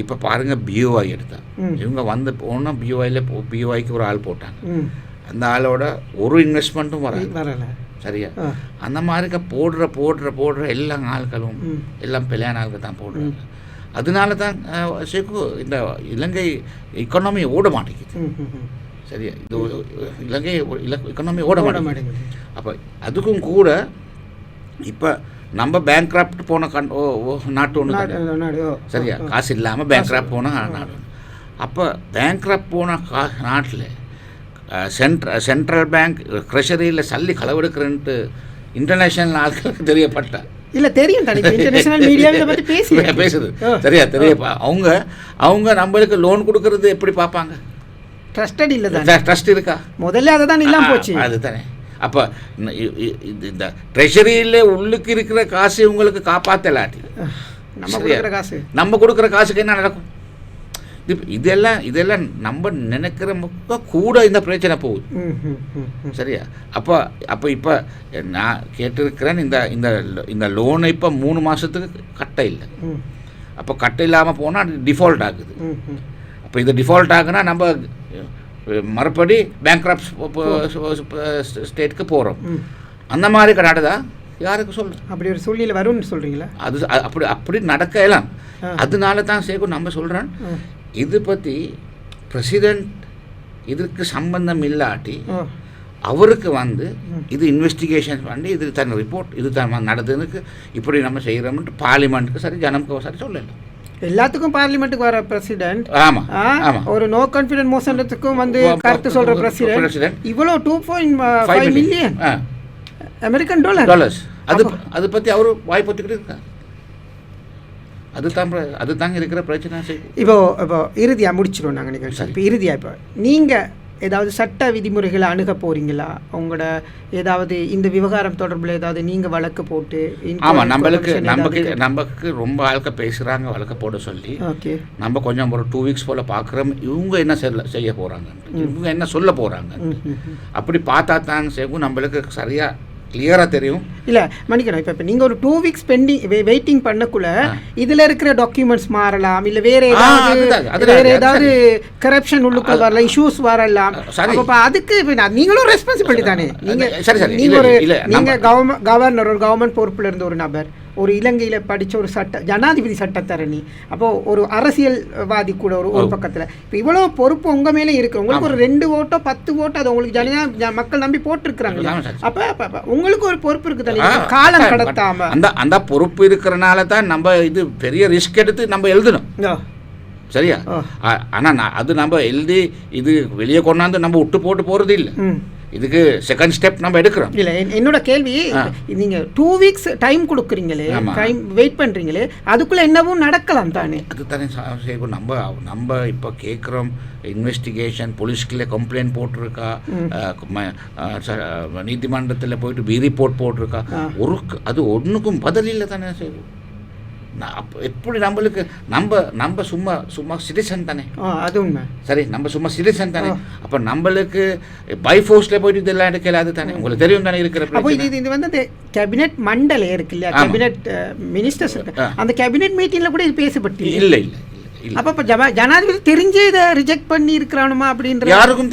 இப்போ பாருங்கள், பிஓஐ எடுத்தா இவங்க போனால் பிஓஐக்கு ஒரு ஆள் போட்டாங்க. அந்த ஆளோட ஒரு இன்வெஸ்ட்மெண்ட்டும் வரல. சரியா? அந்த மாதிரி போடுற எல்லா ஆட்களும் எல்லாம் பிள்ளையான ஆளுக்கு தான் போடுறாங்க. அதனால தான் இந்த இலங்கை எக்கானமி ஓட மாட்டேங்குது. சரியா? இது இலங்கை எக்கானமி ஓட மாட்டேங்குது. அப்போ அதுக்கும் கூட இப்போ நம்ம பேங்க்ராப்ட் போன நாட்டு ஒன்று. சரியா? காசு இல்லாமல் பேங்க்ராப்ட் போன நாடு. அப்போ பேங்க்ராப்ட் போன நாட்டில் சென்ட்ரல் பேங்க் ட்ரெஷரியில் சல்லி களவெடுக்கிறன்ட்டு இன்டர்நேஷ்னல் ஆட்களுக்கு தெரியப்பட்ட இல்லை தெரியும், இன்டர்நேஷனல் மீடியாவில் பற்றி பேசுது. சரியா? தெரியப்பா அவங்க நம்மளுக்கு லோன் கொடுக்கறது எப்படி பார்ப்பாங்க? ட்ரஸ்டட் இல்லை தான். ட்ரஸ்ட் இருக்கா? முதல்ல அதை தான் இல்லாமல் போச்சு. அதுதானே. அப்போ இந்த ட்ரெஷரியில் உள்ளுக்கு இருக்கிற காசு உங்களுக்கு காப்பாற்றலாட்டி நம்ம கொடுக்குற காசு, நம்ம கொடுக்குற காசுக்கு என்ன நடக்கும்? இதெல்லாம் நம்ம நினைக்கிற கூட இந்த பிரச்சனை போகுது. சரியா? அப்போ இப்போ நான் கேட்டிருக்கிறேன், இந்த லோனை இப்போ 3 மாதத்துக்கு கட்ட இல்லை. அப்போ கட்ட இல்லாமல் போனால் அது டிஃபால்ட் ஆகுது. அப்போ இது டிஃபால்ட் ஆகுனா நம்ம மறுபடி பேங்க்ரப்ட் ஸ்டேட்டுக்கு போகிறோம். அந்த மாதிரி நடந்தா யாருக்கு சொல்கிறேன்? அப்படி ஒரு சூழ்நிலை வரும்னு சொல்கிறீங்களா? அது அப்படி நடக்கலாம். அதனால தான் சேகு நம்ம சொல்கிறேன், இது பற்றி பிரசிடெண்ட் இதுக்கு சம்பந்தம் இல்லாட்டி அவருக்கு இது இன்வெஸ்டிகேஷன் பண்ணி இது தன் ரிப்போர்ட் இது தான் நடந்ததுக்கு இப்படி நம்ம செய்கிறோம்ட்டு பார்லிமெண்ட்டுக்கு சரி ஜனமுக்கு சரி சொல்லலாம். எல்லாத்துக்கும் பார்லிமெண்ட்டுக்கு வர பிரசிடென்ட், ஆமாம், ஒரு நோ கான்ஃபிடன்ஸ் மோஷனுக்கும் கருத்து சொல்கிற பிரசிடென்ட் இவ்வளோ 2.5 மில்லியன் அமெரிக்கன் டாலர்ஸ் அது பற்றி அவர் வாய் பற்றிக்கிட்டு இருக்கார். அதுதாங்க இருக்கிற பிரச்சனை. இப்போ இறுதியாக முடிச்சிடுவோம் நாங்கள் நிகழ்ச்சி. இப்போ இறுதியாக இப்போ நீங்கள் ஏதாவது சட்ட விதிமுறைகளை அணுக போகிறீங்களா? உங்களோட ஏதாவது இந்த விவகாரம் தொடர்பில் ஏதாவது நீங்கள் வழக்கு போட்டு? ஆமாம், நமக்கு ரொம்ப ஆளுக்க பேசுகிறாங்க வழக்கு போட சொல்லி. ஓகே, நம்ம கொஞ்சம் ஒரு 2 வீக்ஸ் போல் பார்க்குறோம் இவங்க என்ன செய்ய போகிறாங்க, இவங்க என்ன சொல்ல போகிறாங்க. அப்படி பார்த்தா தான் சேகும் நம்மளுக்கு சரியாக கிளியராக தெரியும். இல்லை மன்னிக்கணும், இப்போ நீங்கள் ஒரு 2 வீக்ஸ் வெயிட்டிங் பண்ணக்குள்ள இதில் இருக்கிற டாக்குமெண்ட்ஸ் மாறலாம், இல்லை வேறு ஏதாவது கரப்ஷன் உள்ளுக்குள்ள வரலாம், இஷ்யூஸ் வரலாம். அப்போ அதுக்கு நீங்களும் ரெஸ்பான்சிபிலிட்டி தானே. நீங்கள் கவர்னர், ஒரு கவர்மெண்ட் பொறுப்பில் இருந்த ஒரு நபர், ஒரு இலங்கையில் படித்த ஒரு ஜனாதிபதி சட்டத்தரணி, அப்போது ஒரு அரசியல்வாதி கூட ஒரு பக்கத்தில். இப்போ இவ்வளோ பொறுப்பு உங்கள் மேலே இருக்குது. உங்களுக்கு ஒரு 2 ஓட்டோ 10 ஓட்டோ அது உங்களுக்கு மக்கள் நம்பி போட்டிருக்கிறாங்க. அப்போ உங்களுக்கு ஒரு பொறுப்பு இருக்குது தானே, காலம் கடத்தாம. அந்த பொறுப்பு இருக்கிறனால தான் நம்ம இது பெரிய ரிஸ்க் எடுத்து நம்ம எழுதணும். சரியா? ஆனால் அது நம்ம எழுதி இது வெளியே கொண்டாந்து நம்ம விட்டு போட்டு போகிறது இல்லை. இதுக்கு செகண்ட் ஸ்டெப் நம்ம எடுக்கிறோம். இல்லை, என்னோட கேள்வி, நீங்கள் 2 வீக்ஸ் டைம் கொடுக்குறீங்களே, டைம் வெயிட் பண்ணுறீங்களே, அதுக்குள்ளே என்னவும் நடக்கலாம் தானே? அது தானே செய்வோம். நம்ம இப்போ கேட்குறோம் இன்வெஸ்டிகேஷன், போலீஸ்கில் கம்ப்ளைண்ட் போட்டிருக்கா, நீதிமன்றத்தில் போயிட்டு ரிப்போர்ட் போட்டிருக்கா, அது ஒன்றுக்கும் பதில் இல்லை தானே செய்வோம். எப்படி நம்மளுக்கு நம்ம சும்மா சிட்டிசன் தானே. அது உண்மை. சரி, நம்ம சும்மா சிட்டிசன் தானே. அப்போ நம்மளுக்கு பை ஃபோர்ஸில் போயிட்டு இதெல்லாம் எடுக்கலாது தானே. உங்களுக்கு தெரியும் தானே இருக்கிற. அப்போ இது கேபினெட் மண்டலே இருக்கு இல்லையா, கேபினெட் மினிஸ்டர்ஸ் இருக்கு, அந்த கேபினெட் மீட்டிங்கில் கூட இது பேசப்பட்டு இல்லை. அப்போ ஜனாதிபதி தெரிஞ்சு இதை ரிஜெக்ட் பண்ணி இருக்கிறானுமா அப்படின்ற யாருக்கும்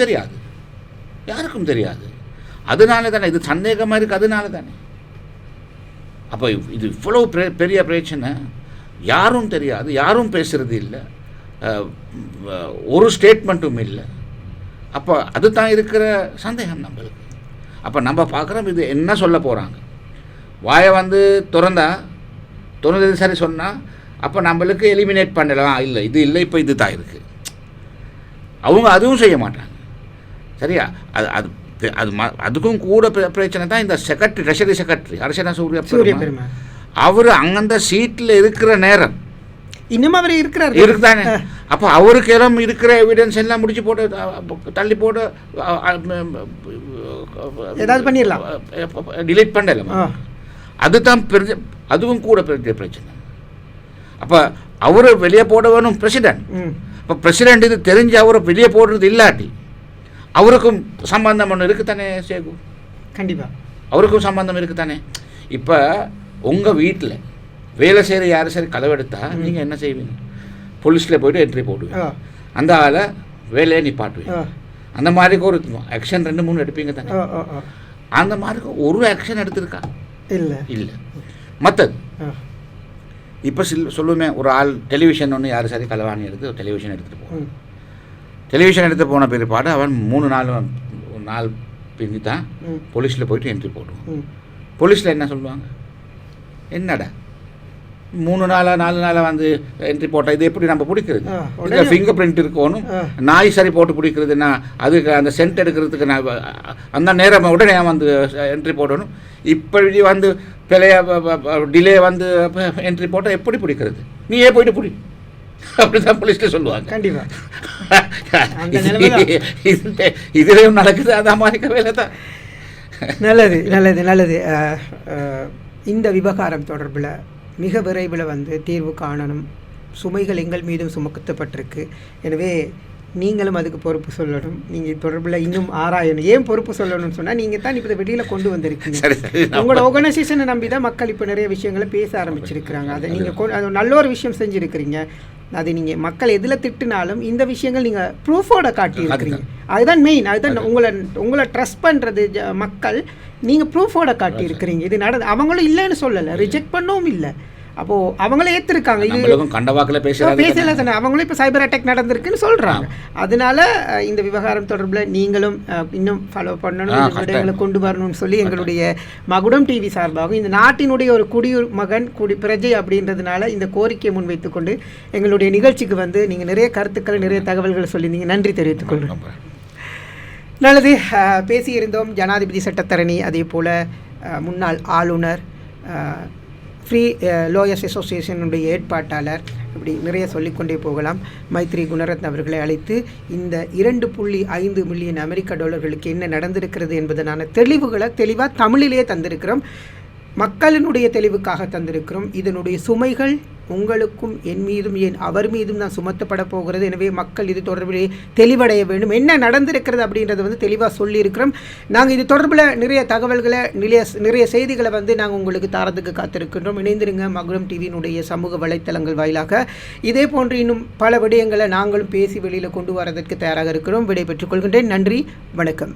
தெரியாது. அதனால தானே இது சந்தேகமாக இருக்குது. அதனால தானே. அப்போ இது இவ்வளோ பெரிய பிரச்சனை, யாரும் தெரியாது, யாரும் பேசுகிறது இல்லை, ஒரு ஸ்டேட்மெண்ட்டும் இல்லை. அப்போ அதுதான் இருக்கிற சந்தேகம் நம்மளுக்கு. அப்போ நம்ம பார்க்குறோம் இது என்ன சொல்ல போகிறாங்க. வாயை திறந்தது சரி சொன்னால் அப்போ நம்மளுக்கு எலிமினேட் பண்ணலாம். இல்லை, இது இல்லை, இப்போ இது தான் இருக்குது. அவங்க அதுவும் செய்ய மாட்டாங்க. சரியா? அதுக்கும் கூட பிரச்சனை தான் இந்த செக்ரட்டரி, ட்ரெஷரி செக்ரட்டரி அரசனா சூரிய பெருமாள். அவர் அங்கந்த சீட்டில் இருக்கிற நேரம் இன்னும் அவர் இருக்குதானே. அப்போ அவருக்கு எல்லாம் இருக்கிற எவிடன்ஸ் எல்லாம் முடிச்சு போட்டு தள்ளி போட்டு ஏதாவது பண்ணிடலாம், டிலீட் பண்ணலாம். அதுதான் அதுவும் கூட பெரிய பிரச்சனை. அப்போ அவரை வெளியே போட வேணும் பிரசிடென்ட். இப்போ பிரசிடென்ட் இது தெரிஞ்சு அவரை வெளியே போடுறது இல்லாட்டி அவருக்கும் சம்பந்தம் ஒன்று இருக்குத்தானே சேகு. கண்டிப்பாக அவருக்கும் சம்பந்தம் இருக்குத்தானே. இப்போ உங்கள் வீட்டில் வேலை செய்கிற யாரும் சரி கதவெடுத்தா நீங்கள் என்ன செய்வீங்க? போலீஸில் போய்ட்டு என்ட்ரி போடுவீங்க, அந்த ஆளை வேலையை நிப்பாட்டுவீங்க. அந்த மாதிரி ஒரு ஆக்ஷன் 2-3 எடுப்பீங்க தானே. அந்த மாதிரி ஒரு ஆக்ஷன் எடுத்திருக்கா? இல்லை. மற்றது இப்போ சொல்லுவேமே, ஒரு ஆள் டெலிவிஷன் ஒன்று யாரும் சரி களவாணி எடுத்து டெலிவிஷன் எடுத்துகிட்டு போவோம். டெலிவிஷன் எடுத்து போன பிற்பாடு அவன் 3-4 நாள் பிந்தி தான் போலீஸில் போயிட்டு என்ட்ரி போடுவான். போலீஸில் என்ன சொல்லுவாங்க? என்னடா 3 நாளாக 4 நாளாக என்ட்ரி போட்டால் இது எப்படி நம்ம பிடிக்கிறது? இதில் ஃபிங்கர் பிரிண்ட் இருக்கணும், நாய் சரி போட்டு பிடிக்கிறதுனா அதுக்கு அந்த சென்ட் எடுக்கிறதுக்கு நான் அந்த நேரம் உடனே என்ட்ரி போடணும். இப்படி பிழைய டிலே என்ட்ரி போட்டால் எப்படி பிடிக்கிறது? நீயே போயிட்டு பிடி. அப்படிதான் போலீஸ்ல சொல்லுவாங்க. கண்டிப்பா அந்த நிலைமை இதுலேயும் நடக்குது, அதான் மாதிரி வேலை தான். நல்லது நல்லது நல்லது. இந்த விவகாரம் தொடர்பில் மிக விரைவில் வந்து தீர்வு காணணும். சுமைகள் எங்கள் மீதும் சுமத்தப்பட்டிருக்கு. எனவே நீங்களும் அதுக்கு பொறுப்பு சொல்லணும். நீங்கள் தொடர்பில் இன்னும் ஆராயணும். ஏன் பொறுப்பு சொல்லணும்னு சொன்னால், நீங்கள் தான் இப்போ வெளியில் கொண்டு வந்திருக்கீங்க. உங்களோட ஆர்கனைசேஷனை நம்பி தான் மக்கள் இப்போ நிறைய விஷயங்களை பேச ஆரம்பிச்சிருக்கிறாங்க. அதை நீங்கள் அது நல்ல ஒரு விஷயம் செஞ்சுருக்கிறீங்க. அது நீங்கள் மக்கள் எதில் திட்டினாலும் இந்த விஷயங்கள் நீங்கள் ப்ரூஃபோட காட்டியிருக்கிறீங்க. அதுதான் மெயின். அதுதான் உங்களை ட்ரஸ்ட் பண்ணுறது மக்கள். நீங்கள் ப்ரூஃபோட காட்டியிருக்கிறீங்க. இது அவங்களும் இல்லைன்னு சொல்லலை, ரிஜெக்ட் பண்ணவும் இல்லை. அப்போது அவங்களே ஏற்றிருக்காங்க. இது கண்டவாக்கில் பேசல தானே. அவங்களும் இப்போ சைபர் அட்டாக் நடந்திருக்குன்னு சொல்கிறாங்க. அதனால இந்த விவகாரம் தொடர்பில் நீங்களும் இன்னும் ஃபாலோ பண்ணணும், இந்த விடயங்களை கொண்டு வரணும்னு சொல்லி எங்களுடைய மகுடம் டிவி சார்பாகவும் இந்த நாட்டினுடைய ஒரு குடிமகன் பிரஜை அப்படின்றதுனால இந்த கோரிக்கையை முன்வைத்து கொண்டு எங்களுடைய நிகழ்ச்சிக்கு வந்து நீங்கள் நிறைய கருத்துக்கள் நிறைய தகவல்களை சொல்லியிருந்தீங்க. நன்றி தெரிவித்துக் கொள்கிறோம். நல்லது. பேசியிருந்தோம் ஜனாதிபதி சட்டத்தரணி, அதே போல் முன்னாள் ஆளுநர், ஃப்ரீ லோயர்ஸ் அசோசியேஷனுடைய ஏற்பாட்டாளர், இப்படி நிறைய சொல்லிக்கொண்டே போகலாம், மைத்ரி குணரத்ன அவர்களை அழைத்து இந்த 2.5 மில்லியன் அமெரிக்க டாலர்களுக்கு என்ன நடந்திருக்கிறது என்பதனான தெளிவாக தமிழிலே தந்திருக்கிறோம். மக்களினுடைய தெளிவுக்காக தந்திருக்கிறோம். இதனுடைய சுமைகள் உங்களுக்கும் என் மீதும் ஏன் அவர் மீதும் தான் சுமத்தப்பட போகிறது. எனவே மக்கள் இது தொடர்பிலே தெளிவடைய வேண்டும். என்ன நடந்திருக்கிறது அப்படின்றத வந்து தெளிவாக சொல்லியிருக்கிறோம். நாங்கள் இது தொடர்பில் நிறைய தகவல்களை நிறைய செய்திகளை வந்து நாங்கள் உங்களுக்கு தாரத்துக்கு காத்திருக்கின்றோம். இணைந்திருங்க மகுடம் டிவியினுடைய சமூக வலைத்தளங்கள் வாயிலாக. இதே போன்று இன்னும் பல விடயங்களை நாங்களும் பேசி வெளியில் கொண்டு வரதற்கு தயாராக இருக்கிறோம். விடை பெற்றுக் கொள்கின்றேன். நன்றி, வணக்கம்.